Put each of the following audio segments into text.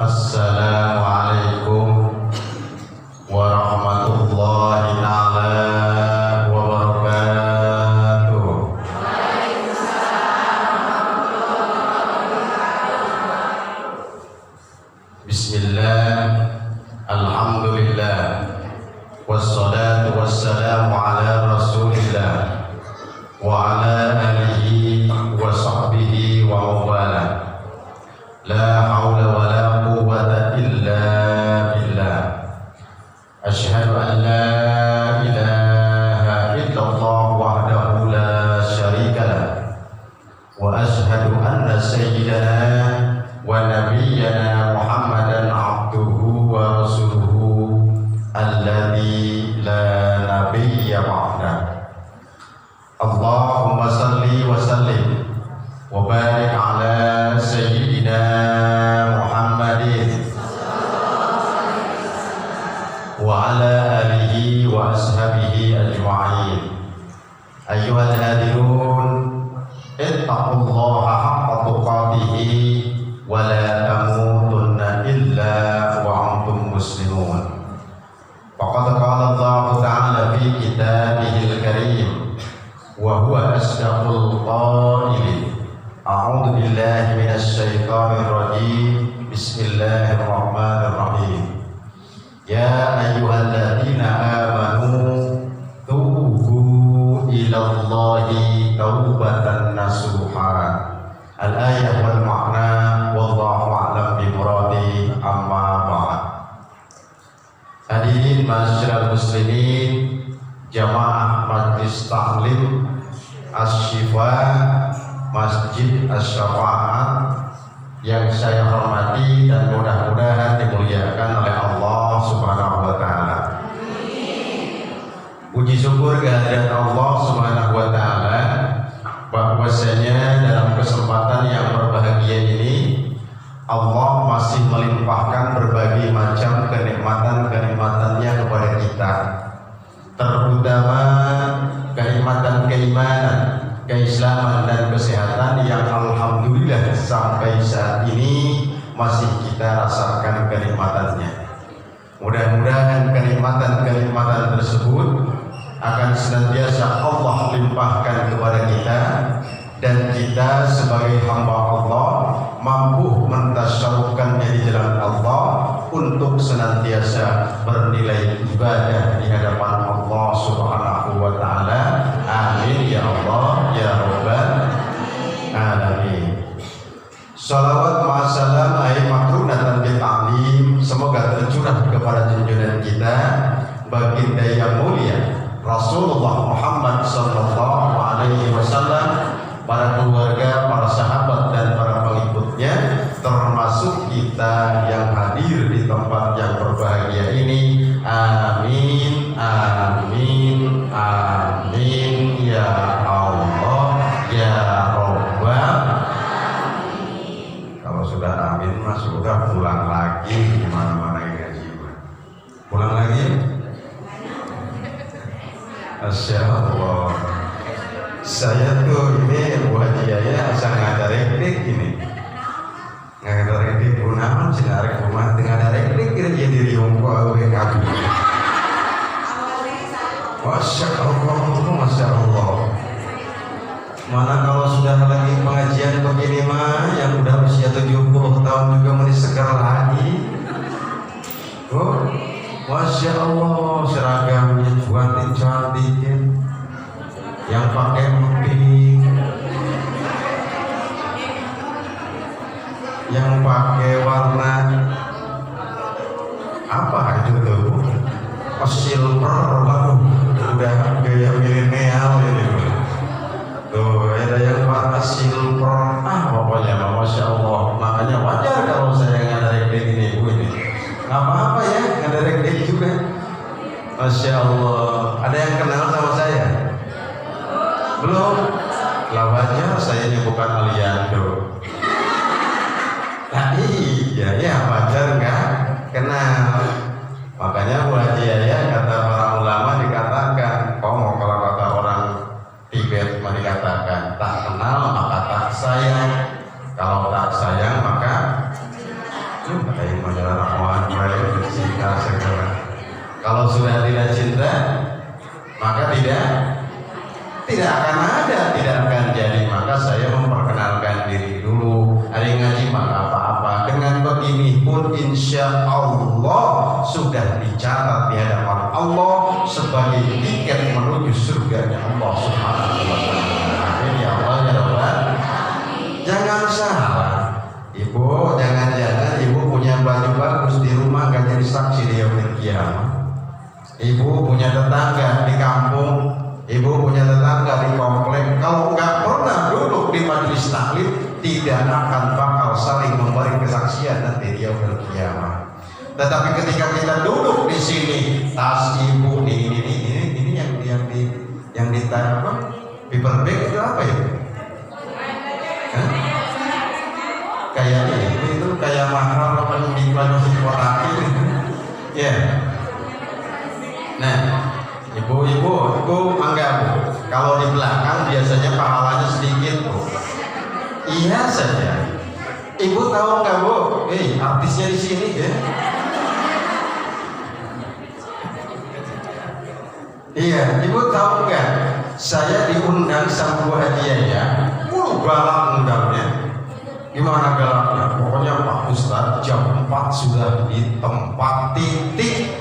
Assalamualaikum warahmatullahi ta'ala wabarakatuh. Bismillah, alhamdulillah, wassalatu wassalamu ala rasulillah wa ala alihi wa sahbihi wa mawala. La hawla wa la quwwata illa billah. Asyhadu an la ilaha illallah wahdahu la syarika lah, wa asyhadu anna sayyidana wa nabiyyana Muhammadan abduhu wa rasuluhu alladzi la nabiyya ba'dah. Allahumma salli wa sallim wa barik ala sayyidina Muhammadin wa ala alihi wa ashabihi ajma'in. Ayyuhal hadirun, ittaqullaha haqqa tuqatihi wa la tamutunna illa wa antum muslimun. Faqad qala Allah ta'ala fi kitabihil karim wa huwa asdaqul qailin. A'udzu billahi minasy syaithanir rajim. Bismillahirrahmanirrahim. Ya ayyuhalladzina amanu tubu ilallahi taubatan nasuha. Al-ayat wal ma'na wallahu a'lam bi muradi, amma ba'd. Hadirin masyarakat muslimin, jamaah Majlis Ta'lim Asy-Syifa Masjid Asy-Syafa'ah yang saya hormati dan mudah-mudahan dimuliakan oleh Allah Subhanahu wa taala. Puji syukur kehadirat Allah Subhanahu wa taala bahwasanya dalam kesempatan yang berbahagia ini Allah masih melimpahkan berbagai macam kenikmatan-kenikmatannya kepada kita, terutama kenikmatan keimanan, keislaman dan kesehatan yang alhamdulillah sampai saat ini masih kita rasakan kenikmatannya. Mudah-mudahan kenikmatan-kenikmatan tersebut akan senantiasa Allah limpahkan kepada kita, dan kita sebagai hamba Allah mampu mentasyarufkannya di jalan Allah untuk senantiasa bernilai ibadah di hadapan Allah Subhanahu wa taala. Amin ya Allah ya rabbal alamin. Shalawat ma'assalam ay makrunatan bil ta'lim, semoga tercurah kepada junjungan kita baginda yang mulia Rasulullah Muhammad sallallahu alaihi wasallam, para keluarga, para sahabat dan para pengikutnya, termasuk kita yang hadir di tempat yang berbahagia ini. Amin, amin, amin ya Allah ya Rabbal. Kalau sudah amin mas sudah pulang lagi, gimana-mana gaji pulang lagi. Masya Allah, saya tuh ini buat dia asal ngada reklik ini, ngada reklik punaman sinarek rumah dengan ada reklik kira jadi riungku awe kabu. Masya Allah, Masya Allah. Mana kalau sudah lagi pengajian begini mah, yang udah usia 70 tahun juga masih segar lagi. Oh, Masya Allah, seragamnya cantik-cantik, yang pakai emping, yang pakai warna apa itu tuh? Silver, udah gaya milenial ini. Tuh ada yang warna silver, pokoknya Masya Allah. Makanya wajar kalau saya ngadarek ini ibu ini. Gak apa-apa ya, ngadarek juga. Masya Allah. Ada yang kenal sama saya? Belum? Lah wajar, saya ini bukan Aliando. Nah iya ya, wajar nggak kenal. Makanya Bu Haji Yaya kata para ulama dikatakan, kalau kata orang Tibet dikatakan tak kenal maka tak sayang, kalau tak sayang maka Kayak majalah ramuan mulai cinta segala. Kalau sudah tidak cinta, maka tidak akan ada, tidak akan jadi. Maka saya memperkenalkan diri dulu. Ada yang ngaji maka apa-apa. Dengan begini pun insya Allah sudah dicatat di hadapan Allah sebagai tiket menuju surganya Allah Subhanahu wa Ta'ala. Amin ya Allah ya Rabbal. Jangan salah, ibu, jangan-jangan ibu punya baju bagus di rumah gak jadi saksi di yaumil qiyamah. Ibu punya tetangga di kampung, ibu punya tetangga di komplek. Kalau nggak pernah duduk di majelis taklim, tidak akan bakal saling memberi kesaksian nanti di yaumil qiyamah. Tetapi ketika kita duduk di sini, tas ibu ini yang ditanya apa? Paper bag itu apa ya? Kayak itu kayak mahal apa yang masih kotak itu? Ya. Nah, ibu anggap kalau di belakang biasanya pahalanya sedikit bu. Iya saja. Ibu tahu nggak bu? Artisnya di sini ya. Iya, ibu tahu nggak? Saya diundang sama Bu Haji ya. Galak undangnya. Gimana galaknya? Pokoknya Pak Ustadz jam 4 sudah di tempat titik.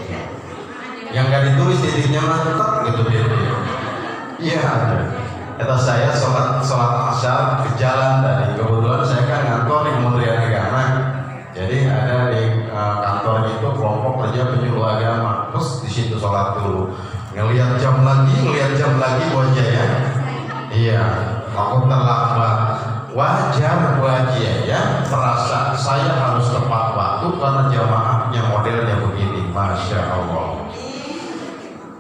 Yang nggak ditulis titiknya mantap gitu dia. Iya ada. Kata saya sholat asar ke jalan tadi. Kebetulan saya kan ngantor di Kementerian Agama. Jadi ada di kantor itu kelompok kerja penyuluh agama. Terus di situ sholat dulu. Ngelihat jam lagi wajah ya. Iya, aku terlambat. Wajar wajah ya. Merasa saya harus tepat waktu karena jamaahnya modelnya begini. Masya Allah.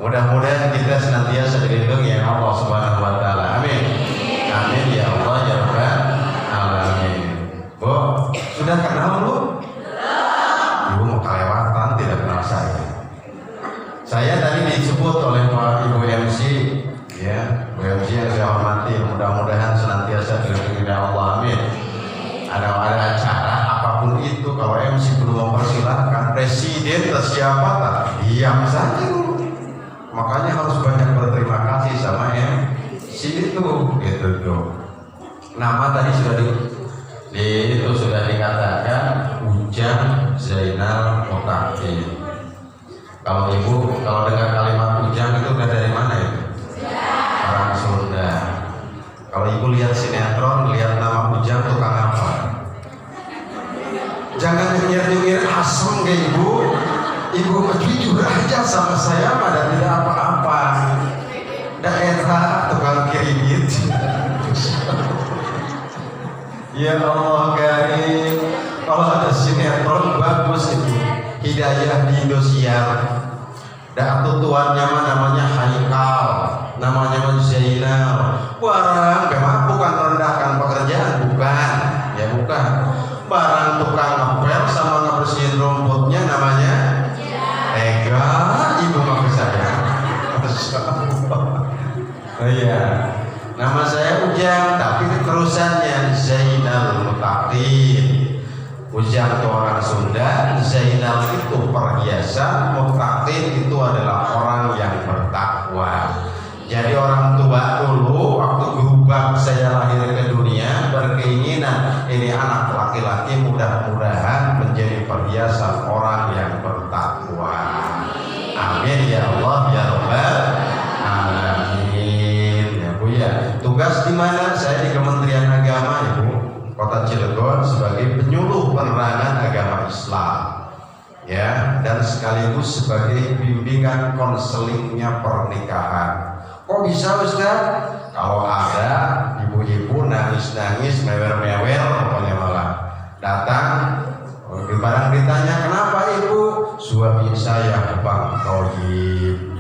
Mudah-mudahan kita senantiasa dilindungi ya Allah Subhanahu wa Ta'ala. Amin. Amin ya Allah ya Rabbal alamin. Bu, sudah kenal lu? Ibu mau kelewatan tidak kenal saya. Saya tadi disebut oleh Pak Ibu MC ya, Bu MC yang saya hormati. Mudah-mudahan senantiasa dilindungi oleh Allah. Amin. Ada acara apapun itu kalau MC belum mempersilahkan presiden atau siapa tak diam saja dulu. Makanya harus banyak berterima kasih sama MC itu gitu tuh. Nama tadi sudah sudah dikatakan Ujang Zainal Mutakin. Kalau ibu dengar kalimat Ujang itu udah dari mana itu? Orang Sunda. Kalau ibu lihat sinetron, lihat nama Ujang tukang apa? Jangan nyengir-nyengir asem ke ibu. Ibu jujur aja sama saya pada tidak apa-apa. Daerah tukang kirimit. Ya Allah karim. Kalau ada sinetron bagus itu. Hidayah di Indosiar. Dan tuannya mah namanya Haikal, namanya Zainal. Barang memang bukan rendahkan pekerjaan, bukan. Ya bukan. Barang tukang ngepel sama ngebersihin rumputnya namanya Ega, ibu maksud saya. Oh iya. Nama saya Ujang, tapi terusannya Zainal Mutakin. Ujang itu orang Sunda, Zainal itu perhiasan, Mutakin itu adalah orang yang bertakwa. Jadi orang tua dulu waktu gerubak saya lahir ke dunia berkeinginan ini anak laki-laki mudah-mudahan menjadi perhiasan orang yang bertakwa. Amin ya Allah ya Rabbal alamin. Ya Bu ya. Tugas di mana? Saya di Kementerian Agama Ibu, Kota Cilegon sebagai penyuluh penerangan agama Islam. Ya, dan sekaligus sebagai bimbingan konselingnya pernikahan. Kok bisa Ustaz? Kalau ada ibu-ibu nangis-nangis, mewer-mewer, pokoknya malah datang, barang ditanya kenapa ibu? Suami saya Bang Toyib.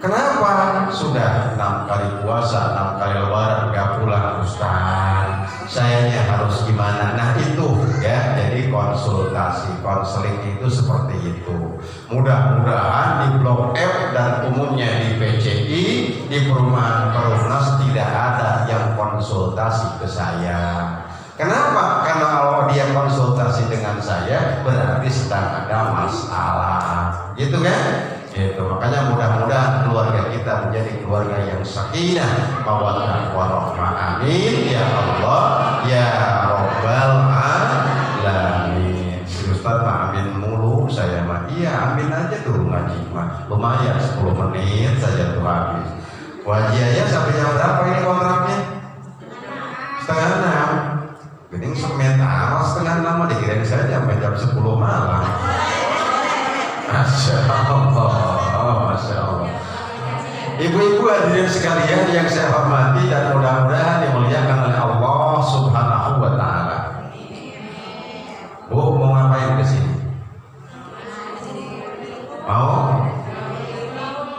Kenapa? Sudah 6 kali puasa, 6 kali lebaran gak pulang Ustaz. Sayanya harus gimana? Nah itu ya, jadi konsultasi, konseling itu seperti itu. Mudah-mudahan di Blok F dan umumnya di PCI, di perumahan Perumnas tidak ada yang konsultasi ke saya. Kenapa? Karena kalau dia konsultasi dengan saya berarti sedang ada masalah, gitu kan? Itu makanya mudah-mudahan keluarga kita menjadi keluarga yang sakinah, mawaddah warahmah. Amin ya Allah ya Rabbal alamin. Si Ustaz mah amin mulu, saya mah iya amin aja tuh ngaji mah. Lumayan 10 menit saja tuh habis. Wajiahnya sampai jam berapa ini kontraknya? 5:30. Gening semen awas setengah lama dikirain saja sampai jam 10 malam. Masya Allah, Masya Allah. Ibu-ibu hadirin sekalian yang saya hormati dan mudah-mudahan dimuliakan oleh Allah Subhanahu wa Ta'ala. Bu, mau ngapain ke sini? Mau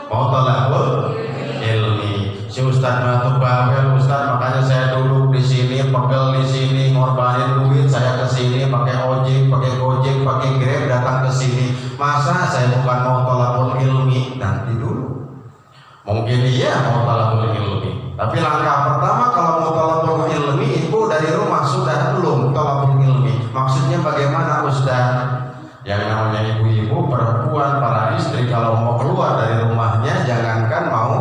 talabul ilmi. Si Ustaz Matuk Babel, Ustaz, makanya saya duduk di sini, pegel di sini, ngorbanin duit, saya ke sini pakai ojek, pakai gojek, pakai grab, datang ke sini. Masa saya bukan mau talabul ilmi? Nanti dulu. Mungkin iya mau talabul ilmi, tapi langkah pertama kalau mau talabul ilmi, ibu dari rumah sudah belum talabul ilmi. Maksudnya bagaimana Ustaz? Yang namanya ibu-ibu, perempuan, para istri kalau mau keluar dari rumahnya, jangankan mau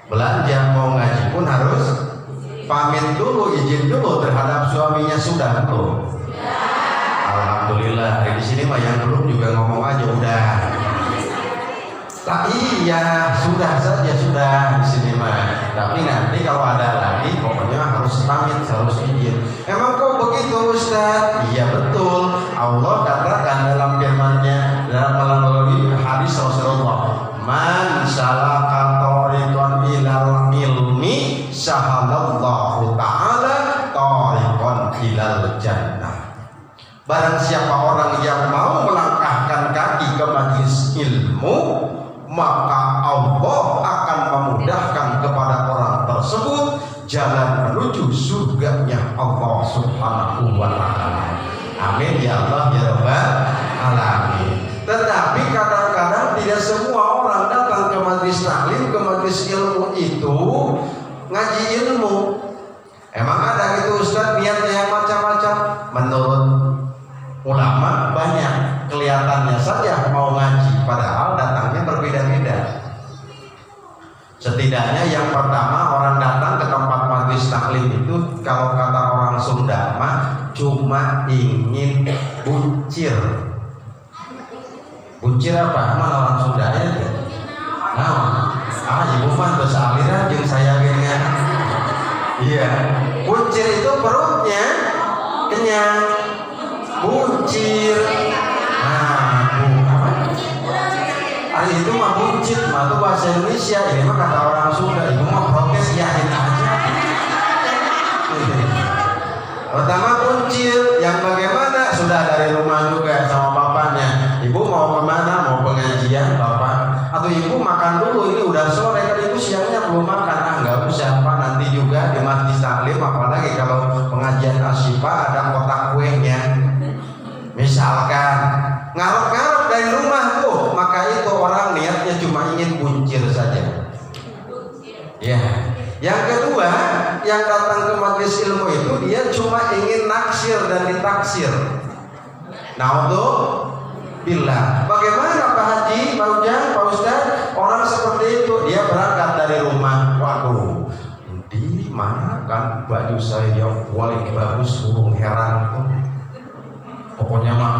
belanja, mau ngaji pun harus pamit dulu, izin dulu terhadap suaminya. Sudah belum? Alhamdulillah. Di sini mah yang belum juga ngomong aja udah. Iya, sudah saja sudah di sini mah. Tapi nanti kalau ada lagi, pokoknya harus pamit, harus izin. Emang kok begitu Ustaz? Iya betul. Allah katakan dalam firman-Nya, dalam melalui hadis Rasulullah, man salaka tariqan ilal ilmi sahalallahu ta'ala tariqan ilal jannah. Barang siapa orang yang mau melangkahkan kaki ke majelis ilmu, maka Allah akan memudahkan kepada orang tersebut jalan menuju surganya Allah Subhanahu wa Ta'ala. Amin ya Allah ya Rabbal alamin. Tetapi kadang-kadang tidak semua orang datang ke majelis taklim, ke majelis ilmu itu ngaji ilmu. Emang ada gitu Ustaz niatnya yang macam-macam? Menurut ulama banyak, kelihatannya saja mau ngaji, padahal datangnya berbeda-beda. Setidaknya yang pertama, orang datang ke tempat majelis taklim itu kalau kata orang Sunda mah cuma ingin buncir. Buncir apa? Mana orang Sundanya ya? Nah, ibu mah bahasa aliran jeung saya gini. Iya, buncir itu perutnya kenyang. Buncir. Hari itu mah buncit, mah itu bahasa Indonesia. Ini mah kata orang Sunda. Ibu mah protes yahin aja. Pertama buncir, yang bagaimana? Sudah dari rumah juga sama bapaknya. Ibu mau kemana? Mau pengajian bapak? Atau ibu makan dulu? Ini udah sore kan ibu siangnya belum makan. Nggak usah pak, nanti juga di majelis taklim. Apalagi kalau pengajian asyifa ada kotak kuenya. Misalkan ngarep-ngarep dari rumah tuh, maka itu orang niatnya cuma ingin buncir saja. Ya. Yang kedua, yang datang ke majelis ilmu itu dia cuma ingin naksir dan ditaksir. Nah untuk bila bagaimana Pak Haji, Pak Ujang, Pak Ustaz, orang seperti itu dia berangkat dari rumah, waduh, di mana kan baju saya yang paling bagus, burung heran tuh. Pokoknya mah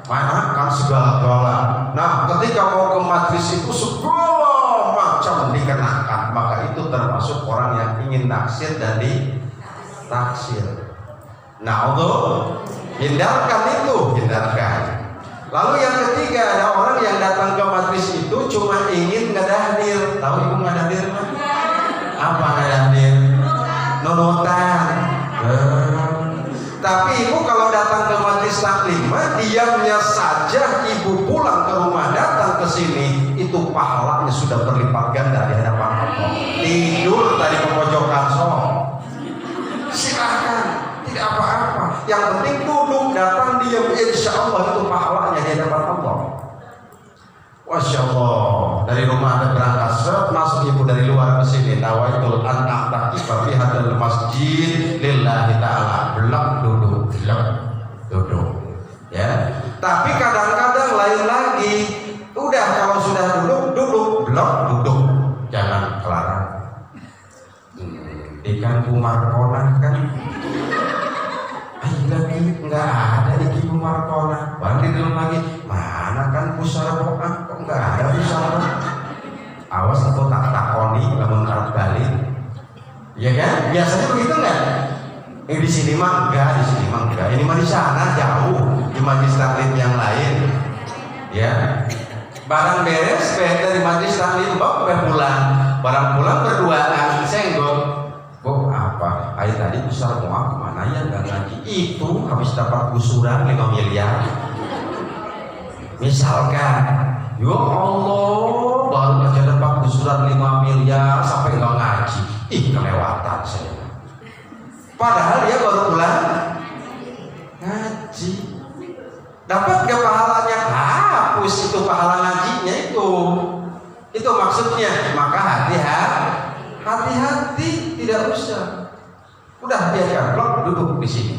manakan segala-gala. Nah, ketika mau ke majelis itu segala macam dikenakan, maka itu termasuk orang yang ingin naksir dan ditaksir. Nah, untuk hindarkan itu, hindarkan. Lalu yang ketiga, ada orang yang datang ke majelis itu cuma ingin ngedahdir. Tahu ibu ngedahdir mah? Apa ngedahdir? Nunutan. Tapi ibu kalau datang ke majelis taklim, diamnya saja ibu pulang ke rumah datang ke sini, itu pahalanya sudah berlipat ganda di hadapan Allah. Tidur tadi ke pojokan sok, silakan, tidak apa-apa. Yang penting duduk, datang diam, insya Allah itu pahalanya di hadapan Allah. Masya Allah, dari rumah ada berangkat seret, masuk ibu dari luar ke sini, nawaitul an a'taqifa fi hadzal masjid lillahi ta'ala. Blok duduk, blok duduk. Ya. Tapi kadang-kadang lain lagi. Udah kalau sudah duduk, blok duduk. Jangan kelarang. Ikan Markona kan lagi nggak ada di Markona. Baru di dalam lagi mana kan pusara boka, kok nggak ada pusara. Awas aku tak takoni namun arep balik. Ya kan? Biasanya begitu nggak? Di sini mah enggak, di sini mah enggak. Ini mah di sana jauh di majelis taklim yang lain. Ya. Barang beres dari majelis taklim kok pulang. Barang pulang berduaan senggol. Oh apa? Ayat tadi besar mau kemana ya nggak ngaji? Itu habis dapat gusuran 5 miliar. Misalkan, ya Allah, baru aja dapat gusuran 5 miliar sampai nggak ngaji. Ih kelewatan saya. Padahal dia baru pulang ngaji. Dapat gak pahalanya? Hapus itu pahala ngajinya itu. Itu maksudnya. Maka hati-hati, tidak usah. Udah biarkan, blok duduk di sini.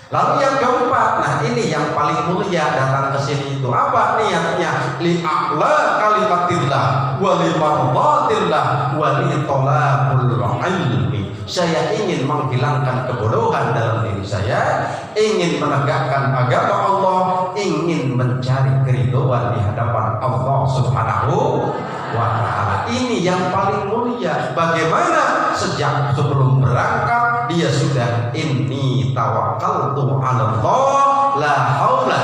Lalu yang keempat, nah ini yang paling mulia datang ke sini itu apa niatnya? Li'a'la kalimatillah wa limardatillah wa litolabul ilmi. Saya ingin menghilangkan kebodohan dalam diri saya, ingin menegakkan agama Allah, ingin mencari keridhaan di hadapan Allah Subhanahu wa ta'ala. Ini yang paling mulia. Bagaimana sejak sebelum berangkat dia sudah inni tawakkaltu 'ala Allah la haula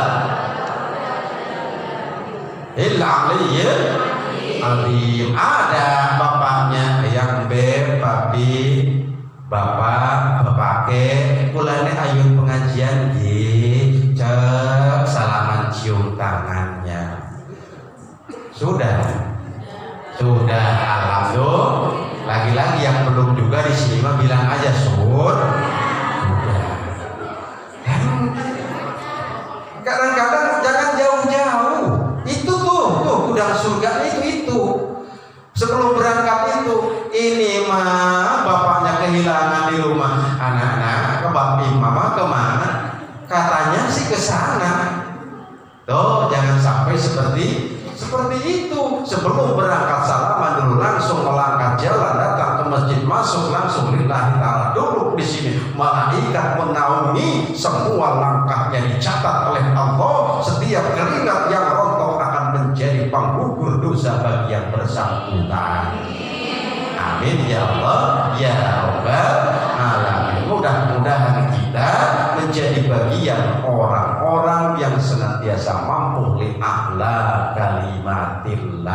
illa 'aliyyil azim. Ada bapaknya yang papi bapak bapake kulane ayo pengajian nggih cek salaman cium tangannya. Sudah alhamdulillah. Lagi-lagi yang belum juga di sini mah bilang aja sudah. Kadang-kadang jangan jauh-jauh. Itu tuh gudang surga itu. Sebelum berangkat itu, ini mah bapaknya kehilangan di rumah. Anak-anak, bapak mama kemana? Katanya sih ke sana. Tuh, jangan sampai seperti itu. Sebelum berangkat salaman dulu, langsung melangkah jalan datang ke masjid, masuk langsung lillahi ta'ala, duduk di sini. Malaikat menaungi semua langkahnya, dicatat oleh Allah. Setiap keringat yang rontok akan menjadi penggugur dosa bagi yang bersangkutan. Amin ya Allah ya Rabbal alamin. Mudah-mudahan kita menjadi bagian orang-orang yang senantiasa mampu li'a'la kalimatillah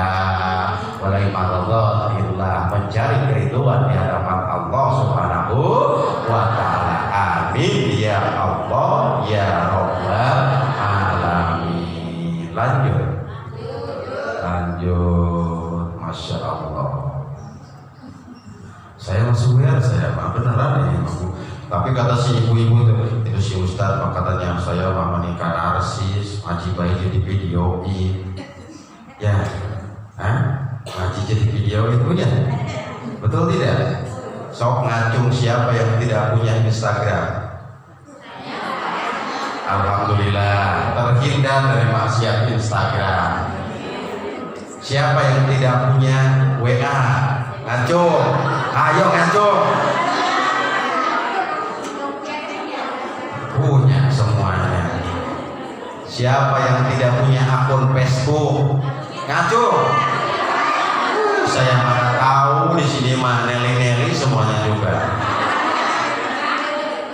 wa limardatillah, mencari keridhaan di hadapan Allah Subhanahu wa ta'ala. Amin ya Allah ya Rabbal alamin. Lanjut. Masya Allah. Saya masuk ya, saya beneran ya. Tapi kata si ibu-ibu itu si Ustadz, katanya saya mau menikah narsis, ngaji bayi jadi videoin. Ya, ngaji jadi video itu ya, betul tidak? Sok ngacung siapa yang tidak punya Instagram? Alhamdulillah, terhindar dari maksiat Instagram. Siapa yang tidak punya WA? Ngacung, ayo ngacung. Punya semuanya. Siapa yang tidak punya akun Facebook? Ngacung. Saya mana tahu di sini mah Nelly semuanya juga.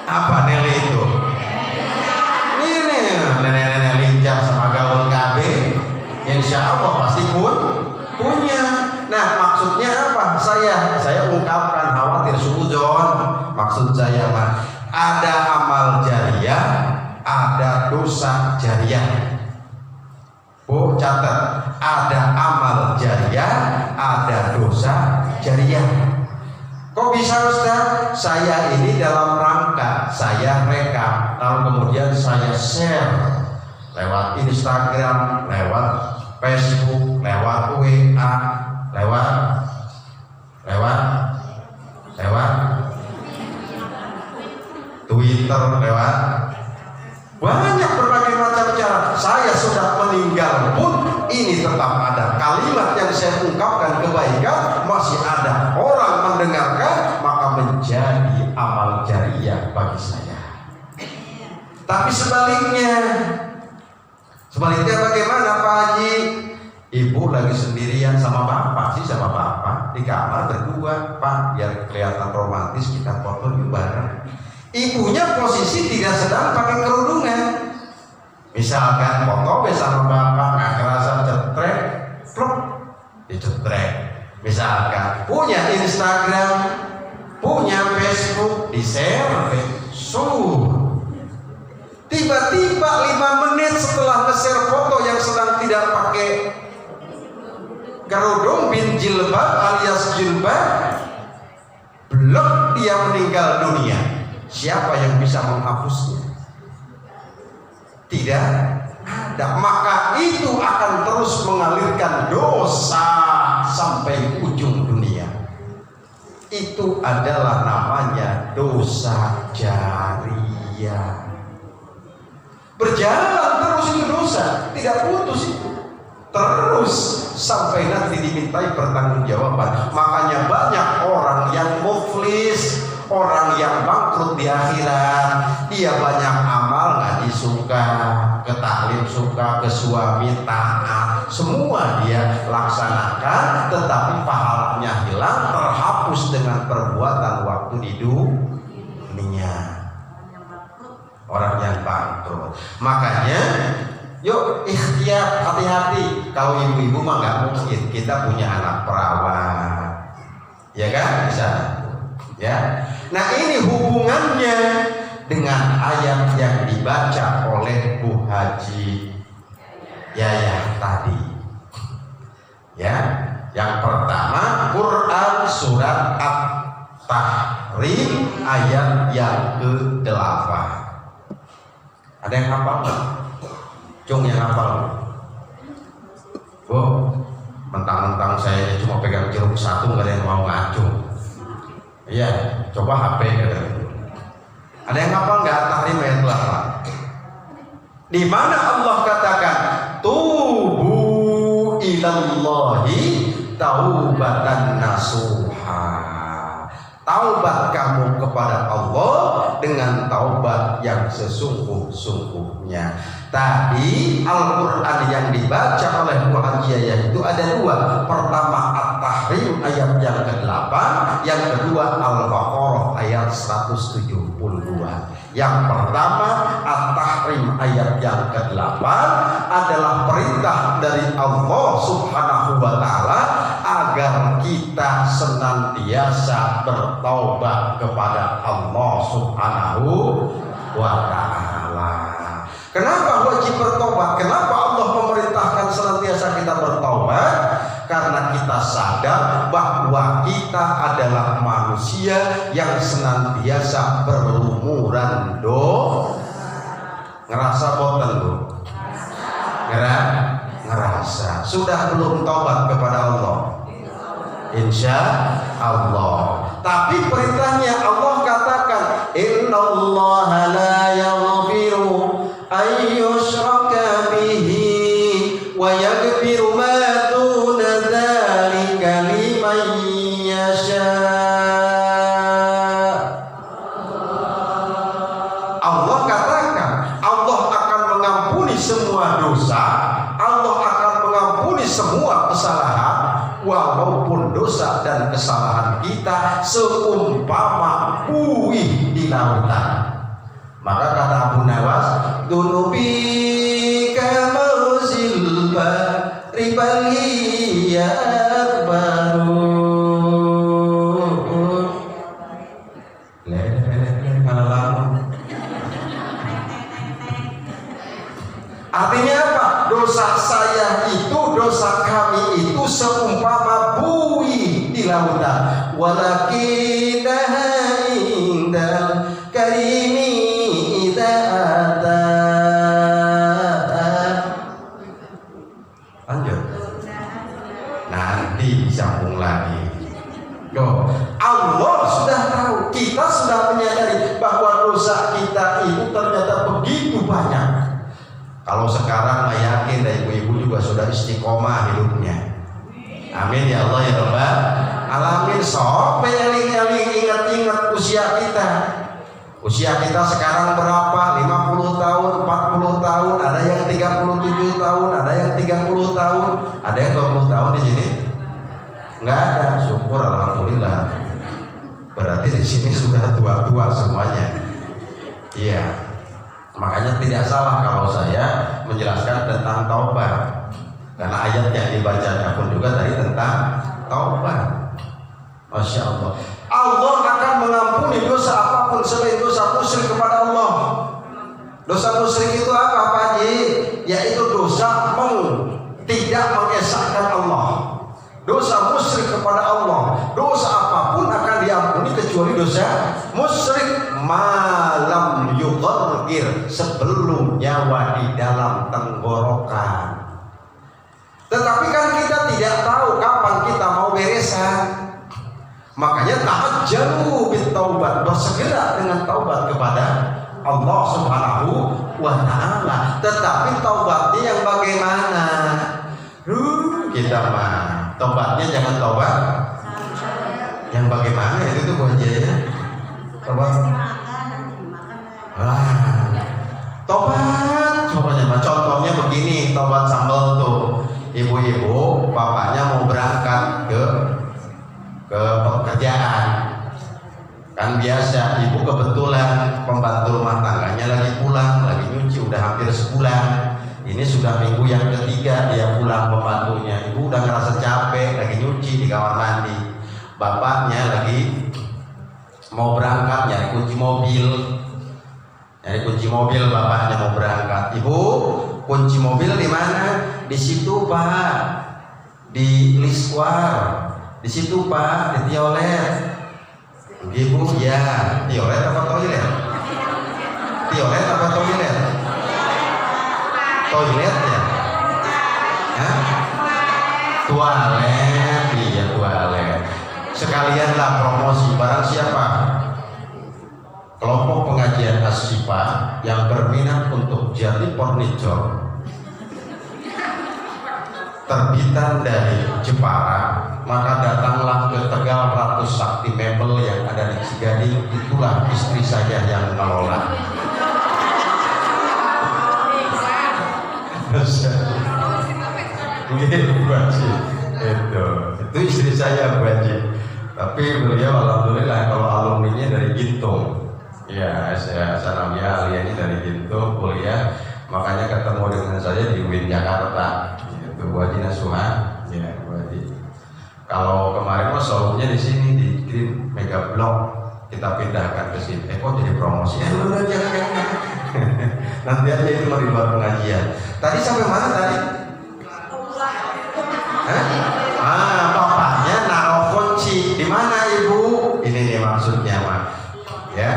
Apa Nelly itu? Ini nenek-nenek lincah sama gaul KB. Insya Allah pasti punya. Nah maksudnya apa? Saya ungkapkan khawatir suudzon. Maksud saya mah ada amal jariah, ada dosa jariah. Bu catat, ada amal jariah, ada dosa jariah. Kok bisa Ustaz? Saya ini dalam rangka saya rekam, lalu kemudian saya share lewat Instagram, lewat Facebook, lewat WA, lewat lewat Twitter, lewat banyak berbagai macam cara. Saya sudah meninggal pun ini tetap ada kalimat yang saya ungkapkan kebaikan, masih ada orang mendengarkan, maka menjadi amal jariah bagi saya. Tapi sebaliknya bagaimana Pak Haji? Ibu lagi sendirian sama bapak sama bapak di kamar berdua, Pak, biar kelihatan romantis kita foto di bareng. Ibunya posisi tidak sedang pakai kerudungan. Misalkan foto bersama bapak nggak kerasa cetrek, pluk, dicetrek. Misalkan punya Instagram, punya Facebook, di-share, tiba-tiba 5 menit setelah nge-share foto yang sedang tidak pakai kerudung bin jilbab alias jilbab, blok, dia meninggal dunia. Siapa yang bisa menghapusnya? Tidak ada. Maka itu akan terus mengalirkan dosa sampai ujung dunia. Itu adalah namanya dosa jariah. Berjalan terus itu dosa, tidak putus itu. Terus sampai nanti dimintai pertanggungjawaban. Makanya banyak orang yang muflis, orang yang bangkrut di akhirat, dia banyak amal, ngaji suka, ke taklim suka, ke suami taat, semua dia laksanakan, tetapi pahalanya hilang, terhapus dengan perbuatan waktu di dunia. Orang yang bangkrut. Makanya yuk ikhtiar, hati-hati. Kalau ibu-ibu mah nggak mungkin, kita punya anak perawat, ya kan, bisa. Ya, nah ini hubungannya dengan ayat yang dibaca oleh Bu Haji Yayah tadi. Ya, yang pertama Quran surat At-Tahrim ayat yang ke-8. Ada yang hafal nggak? Cung yang hafal? Bu, mentang-mentang saya cuma pegang jeruk satu, nggak ada yang mau ngacung. Iya, coba HP gitu. Ada yang hafal nggak At-Tahrim ayat 8? Di mana Allah katakan tubu ilallahi taubatan nasuha. Taubat kamu kepada Allah dengan taubat yang sesungguh-sungguhnya. Tadi Al-Quran yang dibaca oleh Bu Haji Yayah itu ada 2. Pertama At-Tahrim ayat yang ke-8, yang kedua Al-Baqarah ayat 172. Yang pertama At-Tahrim ayat yang ke-8 adalah perintah dari Allah Subhanahu wa Ta'ala agar kita senantiasa bertaubat kepada Allah Subhanahu wa Ta'ala. Kenapa wajib bertobat? Kenapa Allah memerintahkan senantiasa kita bertobat? Karena kita sadar bahwa kita adalah manusia yang senantiasa berlumuran dosa. Ngerasa boten Bu? Ngerasa. Sudah belum taubat kepada Allah? Insya Allah. Tapi perintahnya Allah katakan innallaha la yaghfiru ayyushraka bihi wa yaghfiru ma duna dzalika liman yasha. Allah katakan Allah akan mengampuni semua dosa, Allah akan mengampuni semua kesalahan, walaupun dosa dan kesalahan kita seumpama buih di lautan. Maka kata Abu Nawas, dunubi kamausil bahri bal hiya akbaru. Artinya apa? Dosa saya itu, dosa kami itu seumpama buih di lautan. Walakinaha indal karimi idza ata. Lanjut. Nah, kita sudah menyadari bahwa dosa kita itu ternyata begitu banyak. Kalau sekarang mah yakin ibu-ibu juga sudah istiqomah hidupnya. Amin ya Allah ya Rabbal alamin. Sok eling-eling ingat-ingat usia kita. Usia kita sekarang berapa? 50 tahun, 40 tahun, ada yang 37 tahun, ada yang 30 tahun, ada yang 20 tahun di sini. Enggak ada, syukur alhamdulillah. Berarti di sini sudah tua-tua semuanya. Iya. Makanya tidak salah kalau saya menjelaskan tentang taubat. Karena ayat yang dibacakan pun juga tadi tentang taubat. Masya Allah. Allah akan mengampuni dosa apapun selain dosa musyrik kepada Allah. Dosa musyrik itu apa Pak Haji? Yaitu dosa tidak mengesahkan Allah. Dosa musyrik kepada Allah. Dosa apapun akan diampuni kecuali dosa musyrik. Malam yughargir, sebelum nyawa di dalam tenggorokan. Tetapi kan kita tidak tahu kapan kita mau beresan. Makanya ta'ajjalu bitaubat, bersegera dengan taubat kepada Allah Subhanahu wa taala. Tetapi taubatnya yang bagaimana? Kita mah taubatnya jangan taubat yang bagaimana itu tuh aja ya. Taubat. Taubat contohnya begini, taubat sambal tuh. Ibu-ibu, bapaknya mau berangkat ke pekerjaan. Kan biasa, ibu kebetulan pembantu rumah tangganya lagi pulang, lagi nyuci udah hampir sebulan. Ini sudah minggu yang ketiga dia pulang pembantunya. Ibu udah ngerasa capek, lagi nyuci di kamar mandi. Bapaknya lagi mau berangkat nyari kunci mobil. Nyari kunci mobil, bapaknya mau berangkat. Ibu, kunci mobil di mana? Di situ Pak, di Liswar. Di situ Pak, di Tiolet. Ibu, ya, Tiolet apa toilet? Tiolet apa toilet? Toilet ya? Hah? Toilet, iya toilet. Sekalianlah promosi barang siapa? Kelompok pengajian Asyifa yang berminat untuk jadi furniture terbitan dari Jepara, maka datanglah ke Tegal Ratu Sakti Mebel yang ada di Cigading. Itulah istri saya yang mengelola. Itu istri saya Bu Haji. Tapi beliau alhamdulillah kalau alumninya dari Gintung. Ya, saya Sanawiyah Aliani dari Gintung kuliah, makanya ketemu dengan saya di UIN Jakarta. Itu Bu Haji Nasuha, ya Bu Haji. Kalau kemarin mah showroomnya di sini di Green Mega Block, kita pindahkan ke sini. Kok jadi promosi? Jangan. Nanti aja itu mau di luar pengajian. Tadi sampai mana tadi? Bapaknya naruh kunci di mana Ibu? Ini nih maksudnya mah. Ya,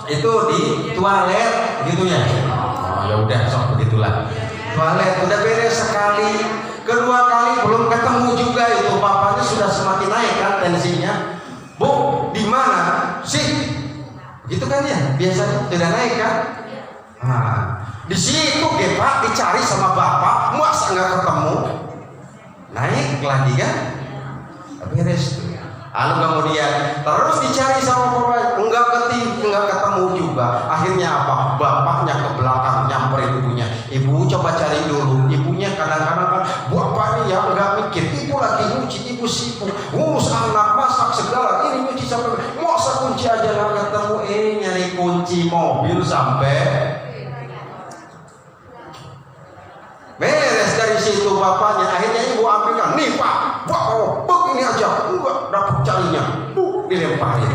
itu di toilet gitu ya. Oh ya udah sok begitulah. Toilet udah beres sekali, kedua kali belum ketemu juga itu bapaknya sudah semakin naik kan tensinya. Bu, di mana sih? Gitu kan ya, biasanya sudah naik kan? Nah, di situ Pak dicari sama bapak, masa nggak ketemu? Naik lagi kan? Beres tuh. Lalu kemudian terus dicari sama bapak, enggak ketemu juga. Akhirnya apa? Bapaknya ke belakang nyamperin ibunya. Ibu coba cari dulu. Ibunya kadang-kadang kan bapaknya ya enggak mikir. Ibu lagi nyuci, ibu sibuk, ngurus anak, masak segala. Ini nyuci sampai masa kunci aja nggak ketemu. Nyari kunci mobil sampai beres. Dari situ bapaknya akhirnya ibu ambilkan. Nih Pak, bapak ini aja enggak dapat carinya, dilemparin.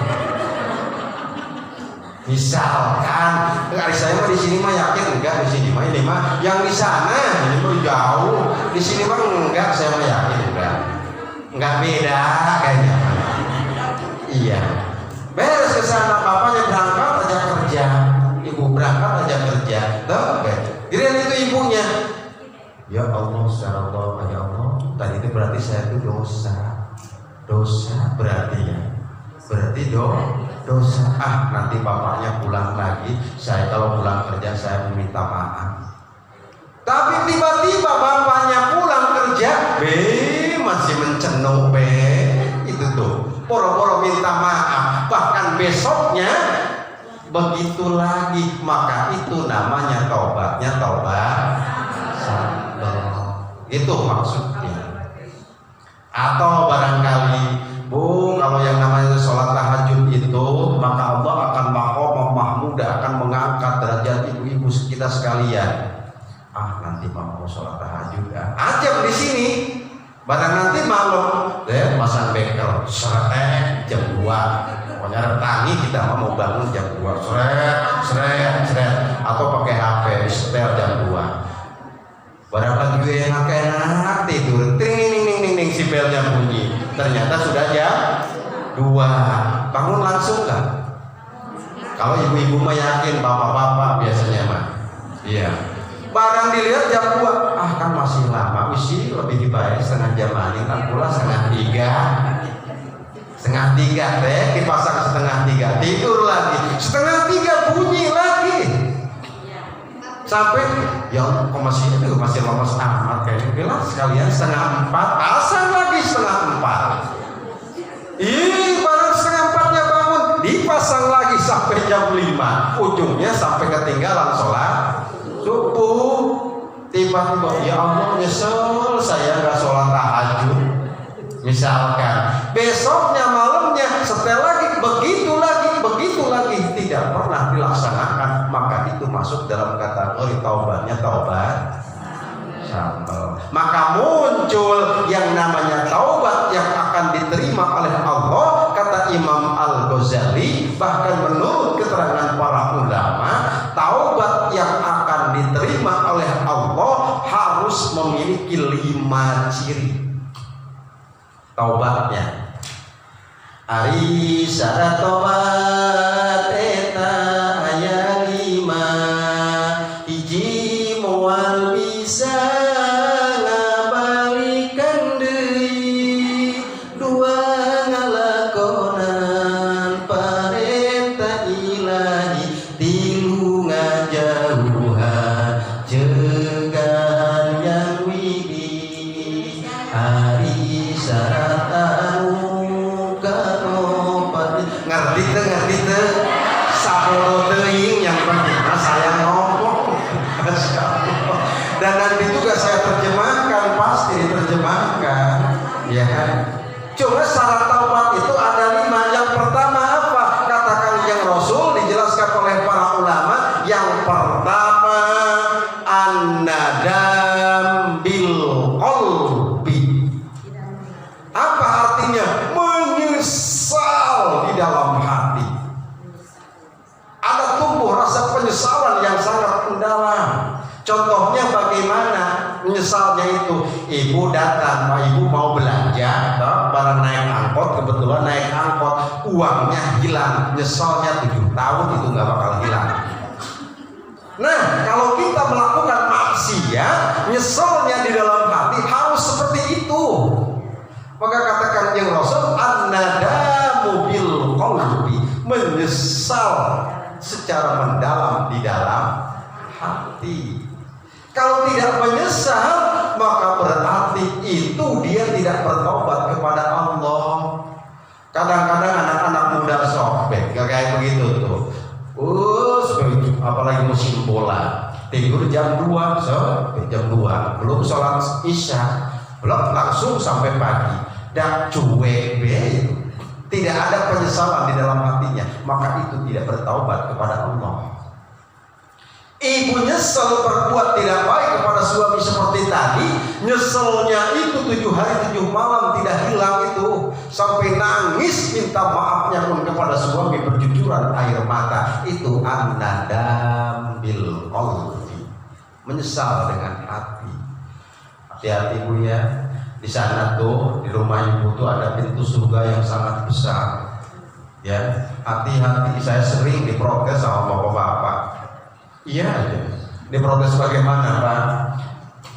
Misalkan, enggak saya mah di sini mah yakin enggak, di sini mah ini mah yang di sana ini mah jauh, di sini mah enggak, saya mah yakin enggak beda kayaknya. Iya, beres ke sana bapaknya berangkat aja kerja, ibu berangkat aja kerja, tuh, kirain itu ibunya. Ya Allah, ya Allah, tadi itu berarti saya itu dosa berarti ya, berarti dosa. Nanti bapaknya pulang lagi, saya kalau pulang kerja saya meminta maaf. Tapi tiba-tiba bapaknya pulang kerja, masih mencenung itu tuh, poro-poro minta maaf. Bahkan besoknya begitu lagi, maka itu namanya taubatnya taubat sambal. Itu maksudnya. Atau barangkali, Bu, kalau yang namanya sholat tahajud itu, maka Allah akan mahmudah, akan mengangkat derajat ibu-ibu kita sekalian. Nanti mau sholat tahajud aja di sini. Barang nanti malam, masang bekel, jam 2. Pokoknya retangi kita mau bangun jam 2, seret, atau pakai HP setel jam 2. Barang lagi enak tidur, ting, si belnya bunyi. Ternyata sudah jam 2. Bangun langsung kan? Kalau ibu-ibu mah yakin, bapak-bapak biasanya mah. Iya. Barang dilihat jam 2, kan masih lama, usi lebih dibayar setengah jam lagi, kan pula setengah 3 dipasang setengah 3, tidur lagi, setengah 3 bunyi lagi, sampai ya kok masih lemas amat kayaknya, bilang sekalian setengah 4, pasang lagi setengah 4. Barang setengah 4-nya bangun, dipasang lagi sampai jam 5, ujungnya sampai ketinggalan sholat subuh. Tiba-tiba, ya Allah nyesel saya nggak sholat tahajud. Misalkan besoknya malamnya setel lagi, begitu lagi tidak pernah dilaksanakan, maka itu masuk dalam kategori taubatnya taubat sambal. Maka muncul yang namanya taubat yang akan diterima oleh Allah. Kata Imam Al-Ghazali, bahkan menurut keterangan para ulama, taubat yang akan diterima oleh Allah harus memiliki 5 ciri taubatnya. Ari syarat taubat eta aya 5, hiji moal bisa ngabalikan deui, 2 ngalakonan parenta ilahi, 3 ngajauhan cegahan yang widi. Hari syarat anu karopat, ngerti teu sabodo teuing, yang penting saya ngomong. Dan nanti juga saya terjemahkan, pasti diterjemahkan, ya kan? Cuma syarat taubat itu ada 5. Yang pertama apa? Kata Kanjeng Rasul, dijelaskan oleh para ulama. Yang pertama, an-nadam bil qalbi. Apa artinya? Menyesal di dalam hati. Ada tumbuh rasa penyesalan yang sangat mendalam. Contohnya bagaimana menyesalnya itu? Ibu datang, ibu mau belanja, barang naik angkot, kebetulan naik angkot, uangnya hilang. Nyesalnya 7 tahun itu nggak bakal hilang. Nah, kalau kita melakukan maksiat, nyesalnya di dalam hati harus seperti itu. Maka katakan yang Rasul, an-nadamu bil qalbi, menyesal secara mendalam di dalam hati. Kalau tidak menyesal, maka berarti itu dia tidak bertobat kepada Allah. Kadang-kadang anak-anak muda sobek kayak begitu tuh. Apalagi musim bola, tidur jam 2, jam 2 belum sholat isya, belum langsung sampai pagi, dan cuek itu. Tidak ada penyesalan di dalam hatinya, maka itu tidak bertaubat kepada Allah. Ibu nyesel berbuat tidak baik kepada suami seperti tadi, nyeselnya itu 7 hari 7 malam tidak hilang itu, sampai nangis minta maafnya pun kepada suami bercucuran air mata. Itu an-nadam bil qalbi, menyesal dengan hati. Hati-hati Bu ya, di sana tuh di rumah ibu tuh ada pintu surga yang sangat besar. Ya, hati-hati. Saya sering diprotes sama bapak-bapak. Iya, diprotes bagaimana Pak?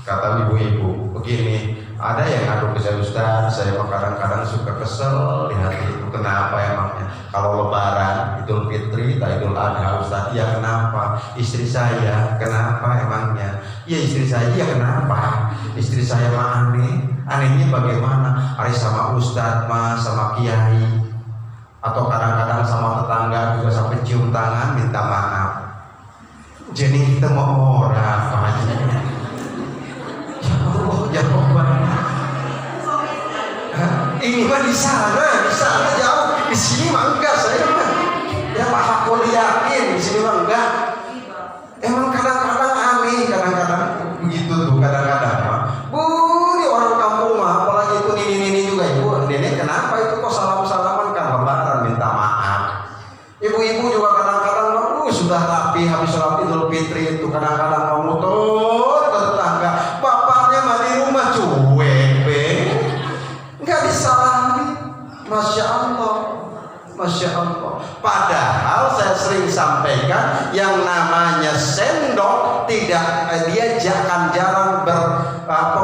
Kata ibu-ibu begini, Ada yang ngadu ke saya, Ustaz, saya kadang-kadang suka kesel di hati itu. Kenapa emangnya? Kalau Lebaran, Idul Fitri, Idul Adha, Ustaz, ya kenapa? Istri saya, kenapa emangnya? Ya istri saya, ya kenapa? Istri saya mah aneh. Anehnya bagaimana? Hari sama Ustaz mah, sama Kiai, atau kadang-kadang sama tetangga juga sampai cium tangan minta maaf. Jadi kita mau orang apa aja? Ya Allah, ini mah di sana jauh, di sini mah enggak saya mah. Ya Pak Hakul yakin di sini mah enggak. Emang kadang-kadang aneh, kadang-kadang begitu tuh, kadang-kadang mah. Bu, ini orang kampung mah, apalagi itu ini juga ibu. Nenek kenapa itu kok salam-salaman kan Lebaran minta maaf. Ibu-ibu juga kadang-kadang mah, sudah rapi habis sholat Idul Fitri itu kadang-kadang mau muter ke tetangga. Bapaknya mah di rumah cuek, nggak disalahin. Masya Allah, Masya Allah. Padahal saya sering sampaikan yang namanya sendok tidak dia jarang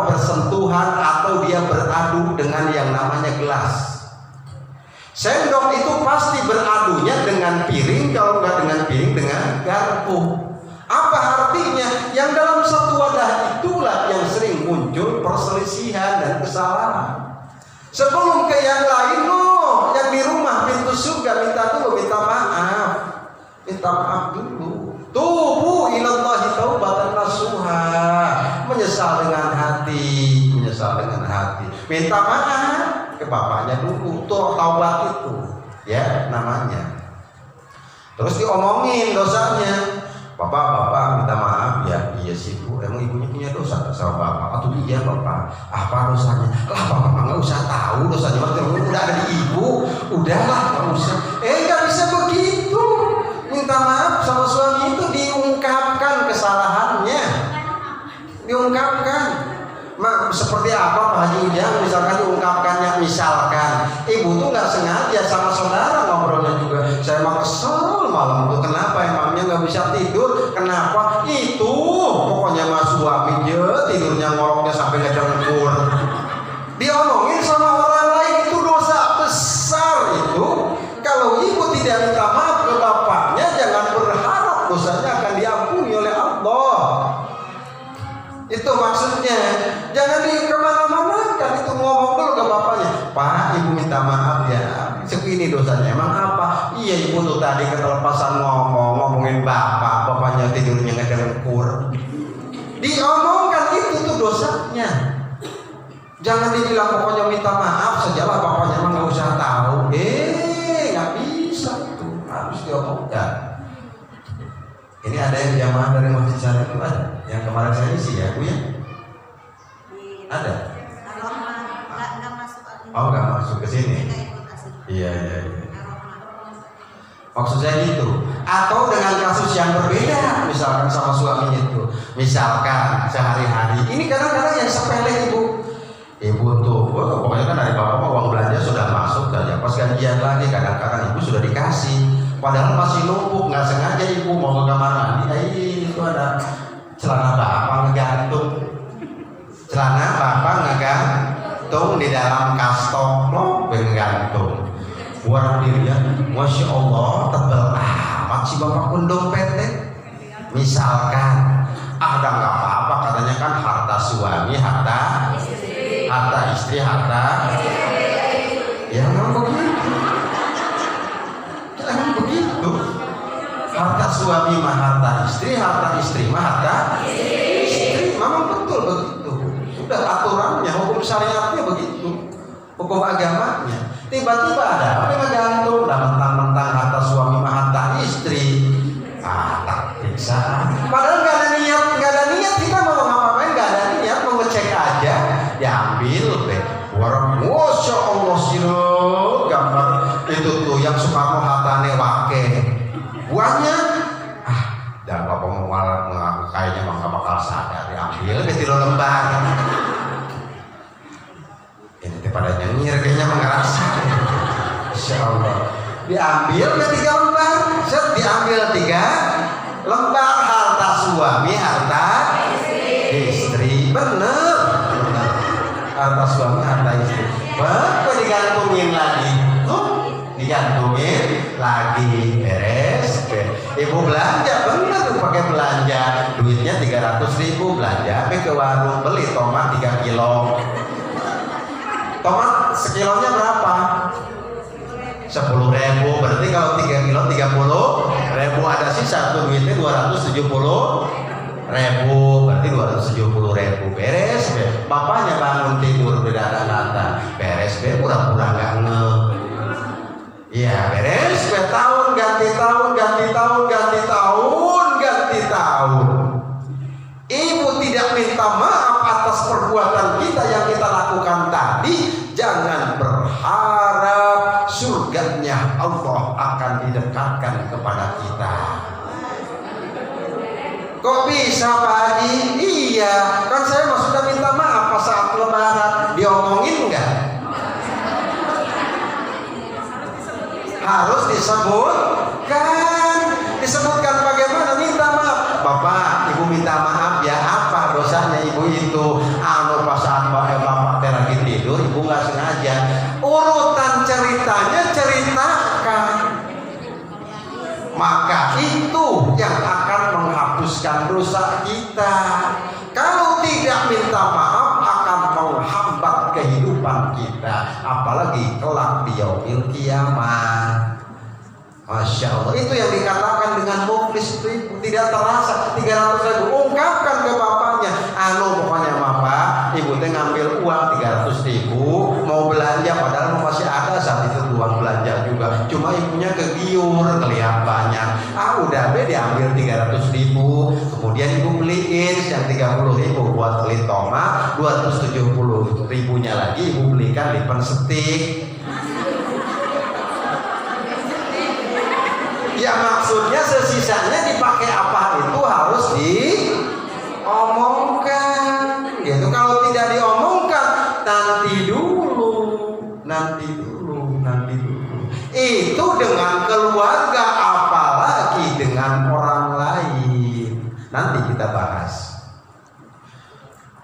bersentuhan atau dia beradu dengan yang namanya gelas. Sendok itu pasti beradunya dengan piring, kalau nggak dengan piring dengan garpu. Apa artinya? Yang dalam satu wadah itulah yang sering muncul perselisihan dan kesalahan. Sebelum ke yang lain, yang di rumah pintu surga minta maaf. Minta maaf dulu. Tubu ilallahi taubatan nasuha. Menyesal dengan hati. Minta maaf ke bapaknya dulu. Tuh taubat itu, ya namanya. Terus diomongin dosanya. Bapak minta maaf ya. Iya sih Bu, emang ibunya punya dosa sama bapak? Atau iya bapak, apa dosanya? Lah bapak nggak usah tahu dosanya, udah ada di ibu, udahlah nggak usah. Nggak bisa begitu. Minta maaf sama suami itu diungkapkan kesalahannya, diungkapkan. Seperti apa Pak Haji Ujang misalkan diungkapkannya, misalkan ibu tuh nggak sengaja sama saudara ngobrolnya juga, saya mah kesel malam tuh, kenapa emangnya nggak bisa tidur, kenapa itu pokoknya mah suami tidurnya ngoroknya sampai ngedengkur. Diomongin sama orang lain itu dosa besar itu. Kalau ibu tidak minta maaf ke bapaknya, jangan berharap dosanya akan diampuni oleh Allah. Itu maksudnya. Jangan di kemana-mana kan, itu ngomong dulu ke bapaknya, Pak ibu minta maaf ya, segini dosanya. Emang apa? Iya ibu tuh tadi ketelepasan ngomongin bapaknya tidurnya ngedengkur. Diomongkan itu tuh dosanya. Jangan dibilang pokoknya minta maaf sajalah, bapaknya emang nggak usah tahu. Nggak bisa itu, harus diomongkan. Ini ada yang jamaah dari Masjid Syarif itu ada, yang kemarin saya isi ya Bu ya. Ada? Nggak masuk. Oh nggak masuk ke sini. Iya. Maksud saya gitu. Atau dengan kasus yang berbeda, misalkan sama suaminya itu, misalkan sehari-hari. Ini kadang-kadang yang sepele ibu tuh, pokoknya kan dari bapak uang belanja sudah masuk saja. Pas gajian lagi kadang-kadang ibu sudah dikasih, padahal masih numpuk, nggak sengaja ibu mau ke kamar mandi, itu ada celana bapak ngegantung. Celana bapak ngegantung di dalam kastong menggantung. Buat dirinya, Masya Allah tebel amat si bapak pun dompetnya. Misalkan ada nggak apa-apa katanya kan harta suami, harta istri. Ya memang begitu. Harta suami mah harta istri mah harta istri. Memang betul begitu. Sudah aturannya, hukum syariatnya begitu, hukum agamanya. Tiba-tiba ada apa yang gantung, mentang-mentang harta suami mah harta istri. Tak periksa. Padahal nggak ada niat kita mau ngapain, nggak ada niat, mau ngecek aja, diambil deh. Masya Allah siro gambar itu tuh yang Soekarno Hattane wake. Buahnya, dan bapak mau mengaku kayaknya mah nggak bakal sadar, diambil ke 3 lembar. Ini pada nyengir kayaknya mengerasa. Insya Allah diambil ke 3 lembar. Diambil 3 lembar suami, harta istri. Bener. Harta Bapak digantungin lagi, digantungin lagi, beres. Ibu belanja, bener tuh pakai belanja, duitnya 300.000, belanja ke warung beli tomat 3 kilo. Tomat sekilonya berapa? 10.000, berarti kalau 3 kilo 30.000, ada sisa tuh duitnya 270.000, berarti 270.000, beres. Bapaknya bangun tidur berdata-data, beres, pura-pura nggak nge. Ya beres, tahun ganti tahun, ganti tahun, ganti tahun, ganti tahun. Ibu tidak minta maaf atas perbuatan kita yang kita lakukan tadi. Jangan berharap surganya Allah akan didekatkan kepada kita. Kok bisa Pak Haji? Iya, kan saya sudah minta maaf pas saat lebaran. Diomongin enggak? Harus disebutkan bagaimana minta maaf. Bapak, ibu minta maaf ya, apa dosanya ibu itu? Pas saat bapak lagi tidur, ibu nggak sengaja. Urutan ceritanya ceritakan. Maka itu yang akan menghapuskan dosa kita. Kalau tidak minta maaf akan menghambat kehidupan kita, apalagi kelak di yaumil kiamat. Masya Allah, itu yang dikatakan dengan muflis itu tidak terasa. 300.000 ungkapkan ke bapaknya, pokoknya bapak, ibu teh ngambil uang 300.000 mau belanja, padahal masih ada saat itu uang belanja juga, cuma ibunya kegiur ngelihat banyak, udah diambil 300.000, kemudian ibu beliin yang 30.000 buat beli tomat, 270.000-nya lagi ibu belikan lipen setik. Ya maksudnya sesisanya dipakai apa itu harus diomongkan gitu. Kalau tidak diomongkan, nanti dulu. Itu dengan keluarga, apalagi dengan orang lain. Nanti kita bahas.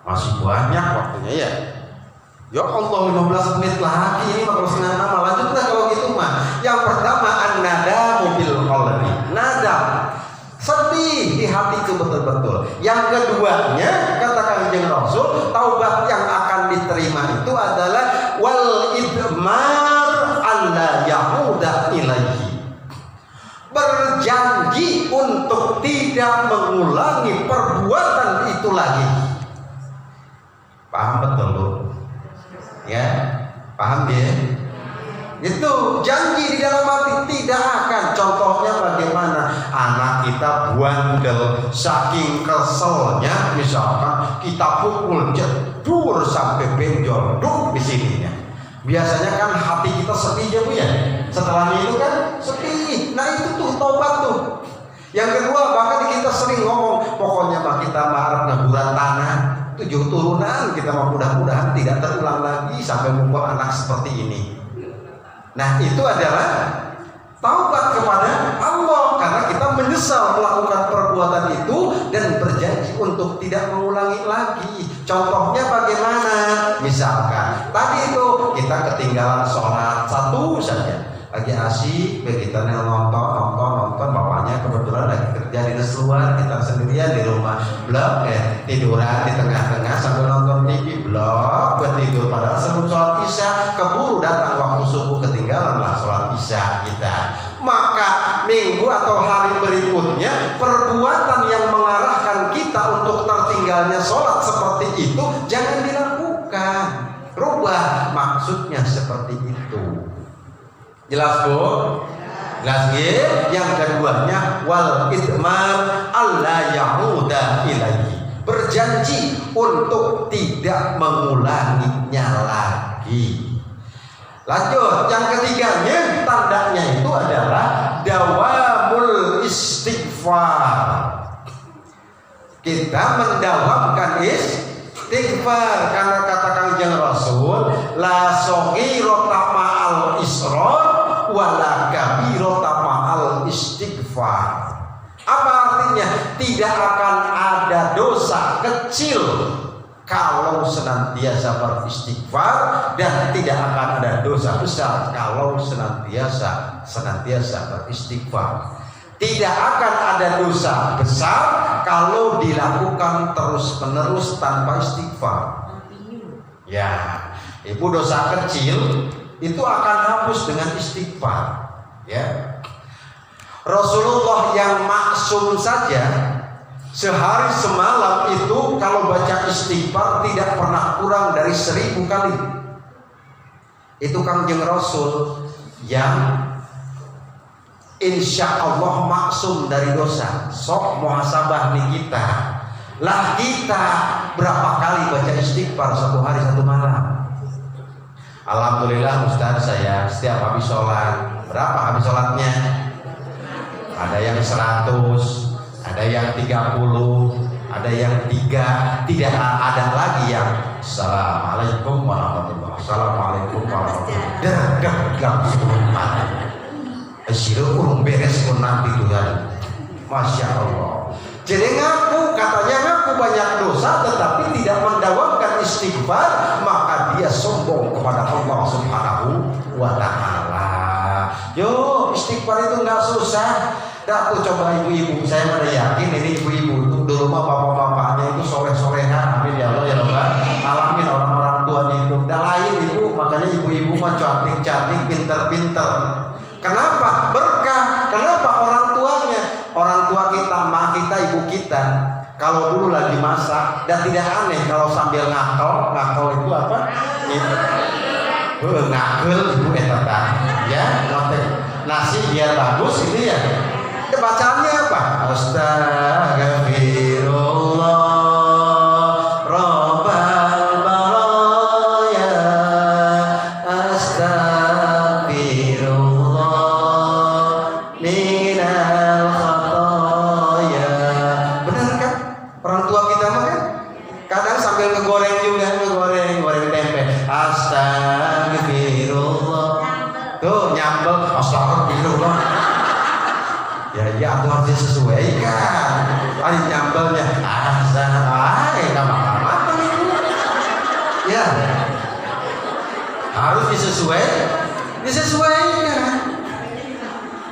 Masih banyak waktunya ya. Ya Allah, 15 menit lagi ini maka setengah nama. Lanjutlah kalau gitu mah. Yang pertama, an-nadamu bil qalbi. Nadam, sedih di hati itu betul-betul. Yang keduanya, katakan Kanjeng Rasul, taubat yang akan diterima itu adalah wal idmar alla yahuda ilaihi. Berjanji untuk tidak mengulangi perbuatan itu lagi. Paham betul loh? Ya, paham dia? Itu janji di dalam hati tidak akan. Contohnya bagaimana? Anak kita bandel, saking keselnya, misalkan kita pukul jedur sampai benjol duk di sininya. Biasanya kan hati kita sedih ya Bu ya. Setelahnya itu kan sedih. Nah itu tuh tobat tuh. Yang kedua, bahkan kita sering ngomong, pokoknya mah kita harap ngeburan tanah 7 turunan, kita mau mudah-mudahan tidak terulang lagi sampai mukul anak seperti ini. Nah itu adalah taubat kepada Allah karena kita menyesal melakukan perbuatan itu dan berjanji untuk tidak mengulangi lagi. Contohnya bagaimana? Misalkan tadi itu kita ketinggalan sholat satu saja, lagi asik, kita nonton, bapaknya kebetulan lagi kerja di luar, kita sendirian di rumah, blok, tiduran di tengah-tengah sambil nonton TV, blok, tidur, padahal sebelum sholat isya, keburu datang waktu subuh, ketinggalanlah sholat isya kita. Maka minggu atau hari berikutnya, perbuatan yang mengarahkan kita untuk tertinggalnya sholat seperti itu jangan dilakukan. Rubah maksudnya seperti itu. Jelas Bu? Jelas ya? Yang keduanya wal idmar alla yahuda ilaihi. Berjanji untuk tidak mengulanginya lagi. Lanjut, yang ketiganya tandanya itu adalah dawamul istighfar. Kita mendawamkan istighfar karena kata Kanjeng Rasul, la saghirata ma'al israr wala kabirata ma'al istighfar. Apa artinya? Tidak akan ada dosa kecil kalau senantiasa beristighfar, dan tidak akan ada dosa besar kalau senantiasa beristighfar. Tidak akan ada dosa besar kalau dilakukan terus-menerus tanpa istighfar. Ya, ibu, dosa kecil itu akan hapus dengan istighfar. Ya, Rasulullah yang maksum saja sehari semalam itu kalau baca istighfar tidak pernah kurang dari 1000 kali. Itu Kangjeng Rasul yang insya Allah maksum dari dosa. Sok muhasabah nih kita. Lah kita berapa kali baca istighfar satu hari satu malam? Alhamdulillah Ustaz, saya setiap habis sholat, berapa habis sholatnya? Ada yang 100, ada yang 30, ada yang 3, tidak ada lagi yang Assalamualaikum warahmatullahi wabarakatuh. Assalamualaikum warahmatullahi wabarakatuh. Asyirah urung beres pun nanti Tuhan. Masya Allah. Jadi katanya ngaku banyak dosa tetapi tidak mendawamkan istighfar, maka dia sombong kepada Allah Subhanahu wa ta'ala. Yo, istighfar itu nggak susah. Aku coba ibu-ibu, saya pada yakin ini ibu-ibu itu di rumah bapak-bapaknya itu soleh-solehan, amin ya Allah ya Rabbal alamin, orang-orang tuanya itu udah lain ibu, makanya ibu-ibu mah cantik-cantik, pinter-pinter. Kenapa? Berkah. Kenapa? Orang tuanya, orang tua kita, mak kita, ibu kita, kalau dulu lagi masak, dan tidak aneh kalau sambil ngakol itu apa? Ngakul ibu etatan, ya, nasi biar bagus itu ya. Bacaannya apa? Astagfirullah Rabbal baraya, Astagfirullah minal khataya. Benar kan? Orang tua kita mah kan kadang sambil ngegoreng juga, ngegoreng tempe. Astagfirullah. Tuh nyambel astagfirullah. Ya itu harus disesuaikan. Ada nyambelnya nama itu. Ya harus disesuaikan.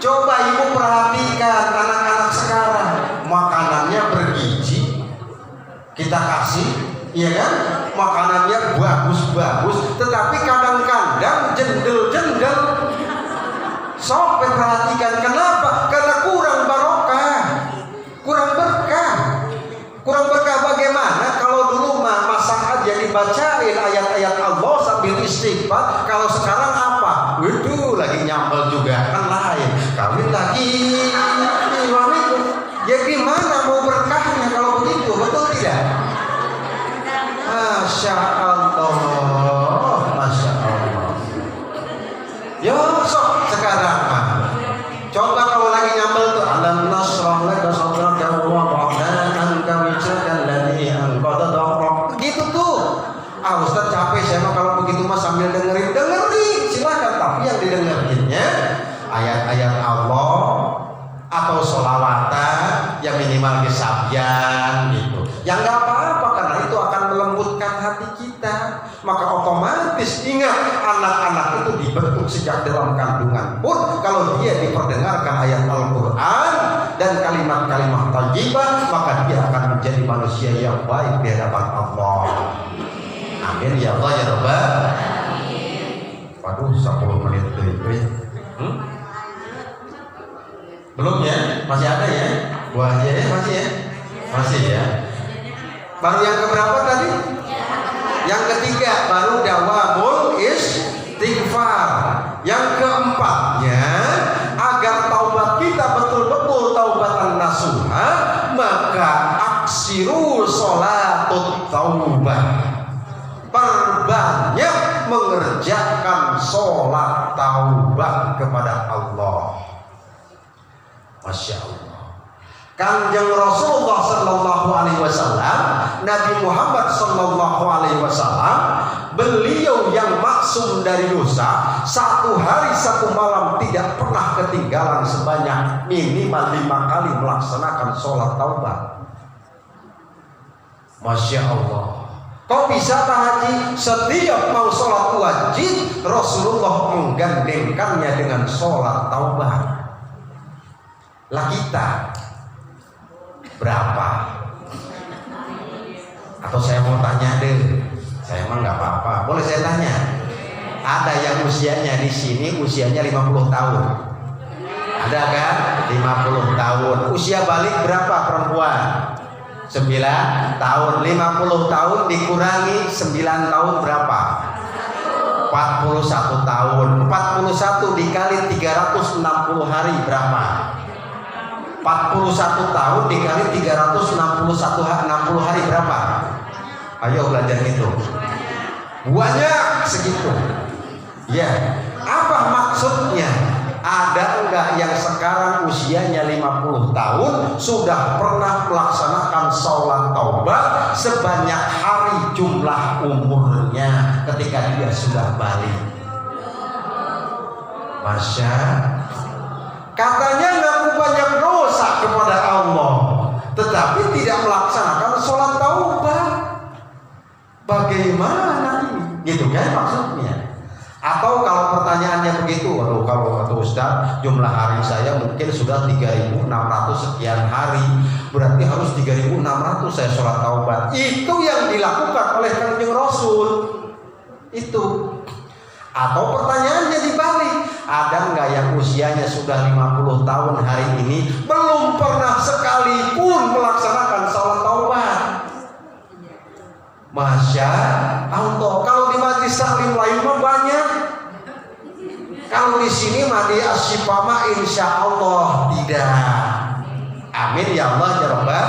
Coba ibu perhatikan anak-anak sekarang, makanannya bergizi kita kasih, iya kan? Makanannya bagus-bagus, tetapi kadang-kadang jendel-jendel. Sampai perhatikan, kenapa? Karena kurang barokah, kurang berkah. Kurang berkah bagaimana? Kalau dulu masak aja dibacain ayat-ayat Allah sambil istighfar. Kalau sekarang apa? Waduh, lagi nyambel juga kan lain. Kawin lagi, ya gimana mau berkahnya kalau begitu? Betul tidak? Masya Allah, Masya Allah. Yo, sok sekarang coba kalau lagi nyambel tuh alam nasrah laka sadraka wa wada'na anka wizraka alladhi anqadha dhahrak. Gitu tuh. Ustaz capek saya mah kalau begitu mah sambil dengerin silakan, tapi yang didengerinnya ayat-ayat Allah atau sholawatan yang minimal kesabian gitu. Yang nggak apa-apa karena itu akan melembutkan hati kita. Maka otomatis ingat, anak-anak itu dibentuk sejak dalam kandungan pun kalau dia diperdengarkan ayat Al-Quran dan kalimat-kalimat thayyibah, maka dia akan menjadi manusia yang baik di hadapan Allah. Amin ya Allah ya Rabbal. Waduh, 10 menit itu. Belum ya? Masih ada ya? Buahnya ya? Masih ya? Masih ya? Baru yang keberapa tadi? Yang ketiga baru dawamul istighfar. Yang keempatnya, agar taubat kita betul-betul taubatan nasuha, maka aksiru sholatut taubah. Perbanyak mengerjakan sholat taubat kepada Allah. Masya Allah. Kanjeng Rasulullah sallallahu alaihi wasallam, Nabi Muhammad sallallahu alaihi wasallam, beliau yang maksum dari dosa, satu hari satu malam tidak pernah ketinggalan sebanyak minimal 5 kali melaksanakan sholat taubat. Masya Allah. Kok bisa Pak Haji? Setiap mau sholat wajib Rasulullah menggandengkannya dengan sholat taubat. Lah kita berapa? Atau saya mau tanya deh, saya emang nggak apa-apa, boleh saya tanya? Ada yang usianya di sini usianya 50 tahun, ada kan? 50 tahun. Usia balik berapa perempuan? 9 tahun. 50 tahun dikurangi 9 tahun berapa? 41 tahun. 41 dikali 360 hari berapa? 41 tahun dikali 360 hari berapa? Ayo belajar itu. Banyak segitu. Ya, apa maksudnya? Ada enggak yang sekarang usianya 50 tahun sudah pernah melaksanakan sholat taubat sebanyak hari jumlah umurnya ketika dia sudah balik? Masya, katanya ngaku banyak dosa kepada Allah, tetapi tidak melaksanakan sholat taubat. Bagaimana ini? Gitu kan maksudnya? Atau kalau pertanyaannya begitu, waduh, kalau kata Ustaz jumlah hari saya mungkin sudah 3.600 sekian hari, berarti harus 3.600 saya sholat taubat. Itu yang dilakukan oleh Kanjeng Rasul itu. Atau pertanyaannya dibalik, ada nggak yang usianya sudah 50 tahun hari ini belum pernah sekalipun melaksanakan sholat taubat? Masya Allah, kalau di majlis taklim lain mah banyak. Kalau di sini mah di Asyifa mah insya Allah tidak. Amin ya Allah ya Rabbal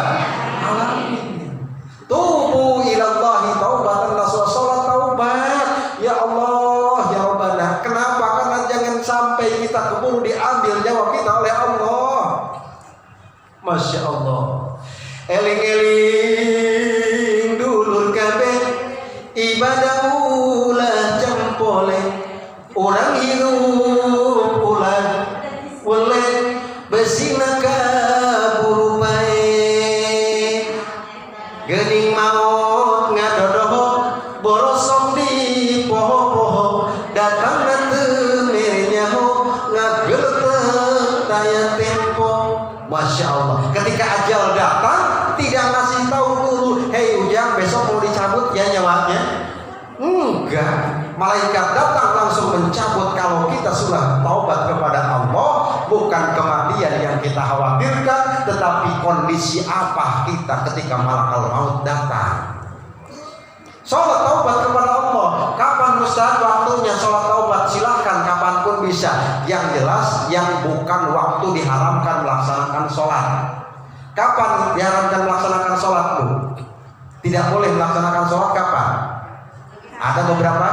alamin. Tubu ilallahi taubatan nasuha, sholat taubat ya Allah ya Rabbana. Kenapa? Karena jangan sampai kita keburu diambil nyawa kita oleh Allah. Masya Allah. Eling-eling dulur kabeh ibadah ulah jempole, orang hidup ulah boleh besina kaburu bae, geuning maot ngadodoho borosong di poho-poho, datang teu mere nyaho ngageuleut taya tempo. Masya Allah, ketika ajal datang tidak ngasih tahu dulu, hei Ujang besok mau dicabut ya nyawanya. Enggak, malaikat datang langsung mencabut kalau kita sudah taubat kepada Allah. Bukan kematian yang kita khawatirkan, tetapi kondisi apa kita ketika malakal maut datang. Sholat taubat kepada Allah. Kapan Ustaz waktunya sholat taubat? Silahkan kapanpun bisa. Yang jelas yang bukan waktu diharamkan melaksanakan sholat. Kapan diharamkan melaksanakan sholat, Bu? Tidak boleh melaksanakan sholat kapan? Ada beberapa?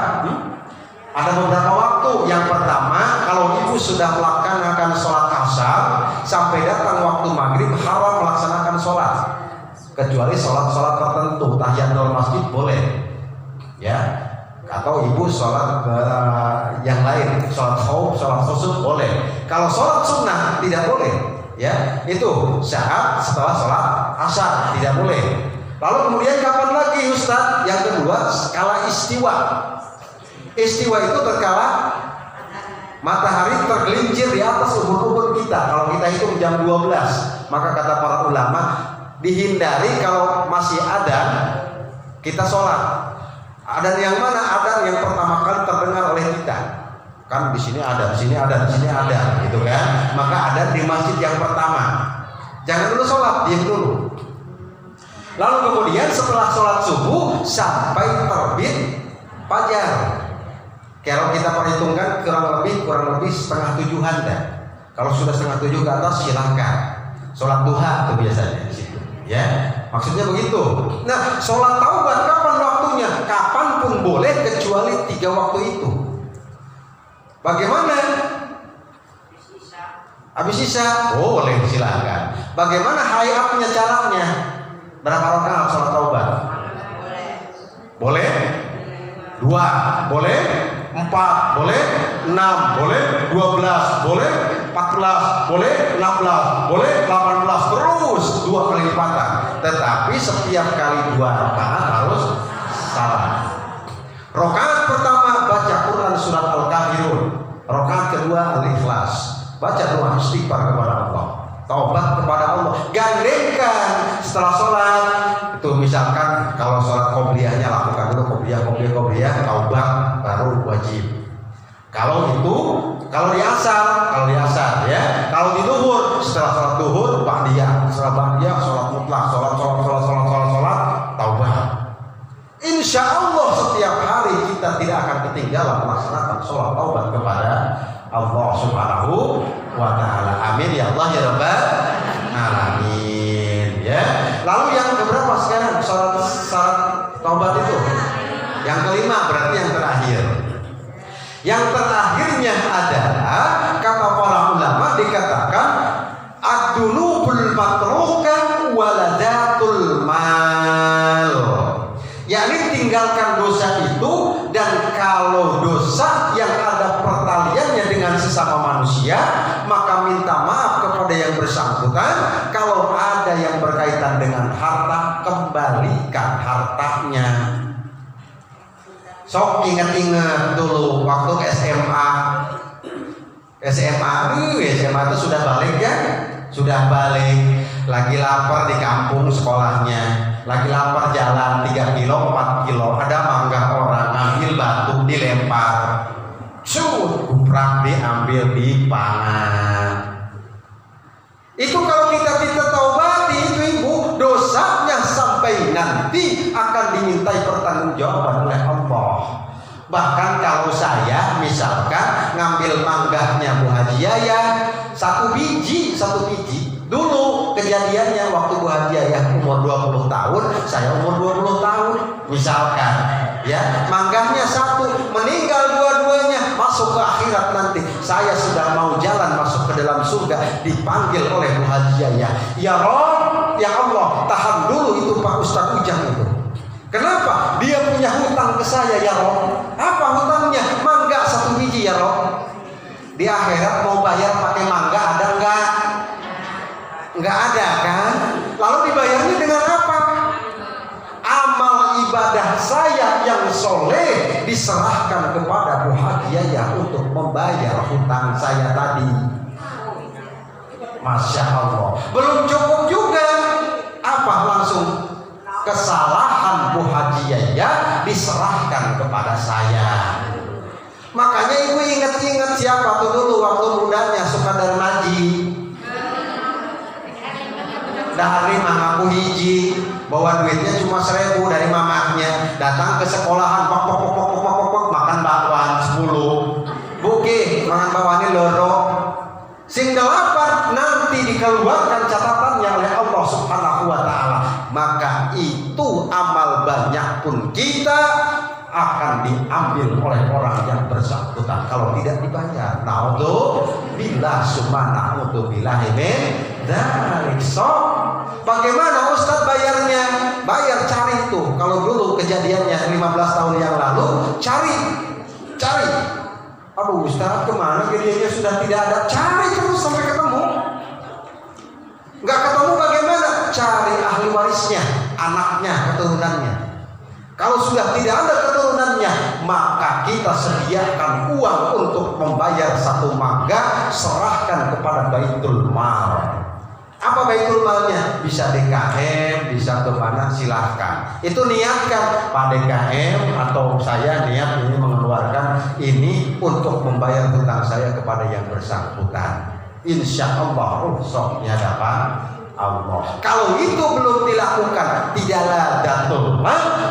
Ada beberapa waktu. Yang pertama, kalau ibu sudah melaksanakan sholat asar sampai datang waktu maghrib, haram melaksanakan sholat. Kecuali sholat-sholat tertentu, tahiyatul masjid boleh, ya. Atau ibu sholat yang lain, sholat khauf, sholat khusuf boleh. Kalau sholat sunnah tidak boleh, ya. Itu saat setelah sholat asar tidak boleh. Lalu kemudian kapan lagi Ustaz? Yang kedua, skala istiwa. Istiwa itu terkala matahari tergelincir di atas ubun-ubun kita. Kalau kita hitung jam 12, maka kata para ulama dihindari kalau masih ada kita sholat. Adan yang mana? Adan yang pertama kali terdengar oleh kita. Kan di sini ada, di sini ada, di sini ada, gitu kan? Maka adan di masjid yang pertama. Jangan dulu sholat, diam dulu. Lalu kemudian setelah sholat subuh sampai terbit fajar. Kalau kita perhitungkan kurang lebih setengah tujuhan dah. Kalau sudah setengah tujuh ke atas silahkan. Sholat duha itu biasanya di situ. Ya, maksudnya begitu. Nah, sholat taubat kapan waktunya? Kapanpun boleh kecuali 3 waktu itu. Bagaimana? Habis isya, oh boleh silakan. Bagaimana hayatnya caranya? Berapa rakaat sholat taubat? Boleh? 2 boleh? 4 boleh? 6 boleh? 12 boleh? 14 boleh? 16 boleh? 18 terus 2 kali lipatan. Tetapi setiap kali 2 rakaat harus salam. Rakaat pertama baca Quran surat Al-Kafirun. Rakaat kedua Al-Ikhlas. Baca doa istighfar kepada Allah. Taubat kepada Allah. Gandengkan setelah sholat. Itu misalkan kalau sholat qobliyahnya lakukan dulu qobliyah, taubat baru wajib. Kalau di asar ya. Kalau di duhur, setelah sholat duhur ba'diyah, setelah ba'diyah sholat mutlak, sholat taubat. Insya Allah setiap hari kita tidak akan ketinggalan melaksanakan sholat taubat kepada Allah Subhanahu wa Ta'ala. Amin ya Allah ya Rabbal alamin ya. Lalu yang keberapa sekarang syarat taubat itu? Yang kelima, berarti yang terakhir. Yang terakhirnya adalah kata para ulama dikatakan ad-dunubul matrukan waladatul mal. Yakni tinggalkan dosa itu, dan kalau dosa yang ada pertaliannya dengan sesama manusia, maka minta maaf kepada yang bersangkutan. Kalau ada yang berkaitan dengan harta, kembalikan hartanya. Sok ingat-ingat dulu waktu SMA itu sudah balik ya, lagi lapar di kampung sekolahnya, lagi lapar jalan 3 kilo 4 kilo, ada mangga orang ambil batu dilempar, guprak diambil dipangan. Itu kalau kita taubati itu ibu, dosanya sampai nanti akan dimintai pertanggungjawaban oleh Allah. Bahkan kalau saya misalkan ngambil manggahnya Bu Haji Yayah satu biji dulu, kejadiannya waktu Bu Haji Yayah umur 20 tahun, saya umur 20 tahun misalkan ya, manggahnya satu, meninggal dua-duanya, masuk ke akhirat nanti saya sudah mau jalan masuk ke dalam surga, dipanggil oleh Bu Haji Yayah, ya Rob, ya Allah, tahan dulu itu Pak Ustadz Ujang itu. Kenapa? Dia punya hutang ke saya ya Rob. Apa hutangnya? Mangga satu biji ya Rob. Di akhirat mau bayar pakai mangga ada enggak? Enggak ada kan? Lalu dibayarnya dengan apa? Amal ibadah saya yang soleh diserahkan kepada Bu Haji Yayah untuk membayar hutang saya tadi. Masya Allah. Belum cukup juga. Apa langsung kesalahan Bu Haji Yayah diserahkan kepada saya. Makanya ibu ingat-ingat siapa tuh dulu waktu mudanya suka dermaji. Dari mamaku hiji, bawa duitnya cuma 1.000 dari mamahnya, datang ke sekolahan pok makan bakwan 10. Buki makan bakwan loro. Sing 8 nanti dikeluarkan catatannya oleh Allah Subhanahu wa Ta'ala. Maka itu amal banyak pun kita akan diambil oleh orang yang bersangkutan kalau tidak dibayar. Naudzubillah summa naudzubillah min dzalik. Bagaimana Ustadz bayarnya? Bayar, cari itu. Kalau dulu kejadiannya 15 tahun yang lalu, cari. Aduh Ustadz, kemana kejadiannya sudah tidak ada? Cari terus sampai ketemu. Nggak ketemu bagaimana? Cari ahli warisnya, anaknya, keturunannya. Kalau sudah tidak ada keturunannya, maka kita sediakan uang untuk membayar satu mangga, serahkan kepada Baitul Mal. Apa Baitul Malnya? Bisa DKM, bisa kemana, silahkan. Itu niatkan Pak DKM atau saya niat ini mengeluarkan ini untuk membayar hutang saya kepada yang bersangkutan. Insya Allah rukhsahnya dapat Allah. Kalau itu belum dilakukan, tidaklah datul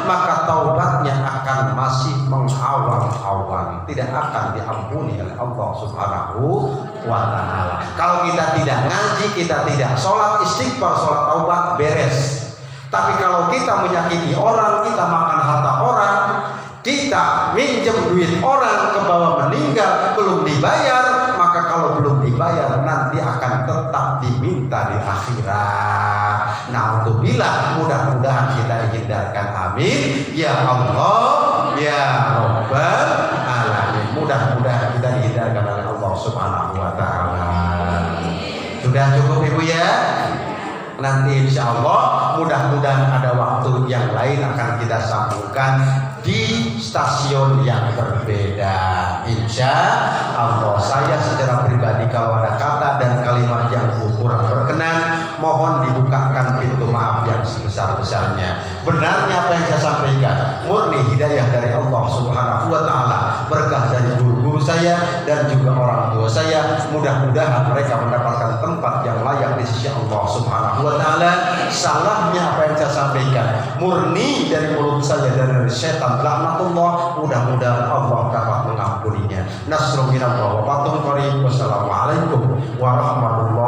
maka taubatnya akan masih mengawang-awang, tidak akan diampuni oleh Allah Subhanahu wa Ta'ala. Kalau kita tidak ngaji, kita tidak sholat istighfar, sholat taubat, beres. Tapi kalau kita menyakiti orang, kita makan harta orang, kita minjem duit orang ke bawah meninggal belum dibayar, maka kalau belum dibayar nanti akan tetap diminta di akhirat. Naudzubillah, mudah-mudahan kita dihindarkan. Amin ya Allah ya Rabbal alamin. Mudah-mudahan kita dihindarkan oleh Allah Subhanahu wa Ta'ala. Sudah cukup Ibu ya? Nanti insya Allah mudah-mudahan ada waktu yang lain akan kita sambungkan di stasiun yang berbeda. Insya Allah. Saya secara pribadi kalau ada kata dan kalimat yang kurang berkenan, mohon dibukakan pintu maaf yang sebesar-besarnya. Benarnya apa yang saya sampaikan murni hidayah dari Allah Subhanahu wa taala, berkah dari guru-guru saya dan juga orang tua saya. Mudah-mudahan mereka mendapatkan tempat yang layak di sisi Allah Subhanahu wa taala. Salahnya apa yang saya sampaikan murni dari mulut saya dan dari setan laknatullah, mudah-mudahan Allah dapat mengampuninya. Nasrul minallah wa fathun qarib. Wassalamualaikum warahmatullahi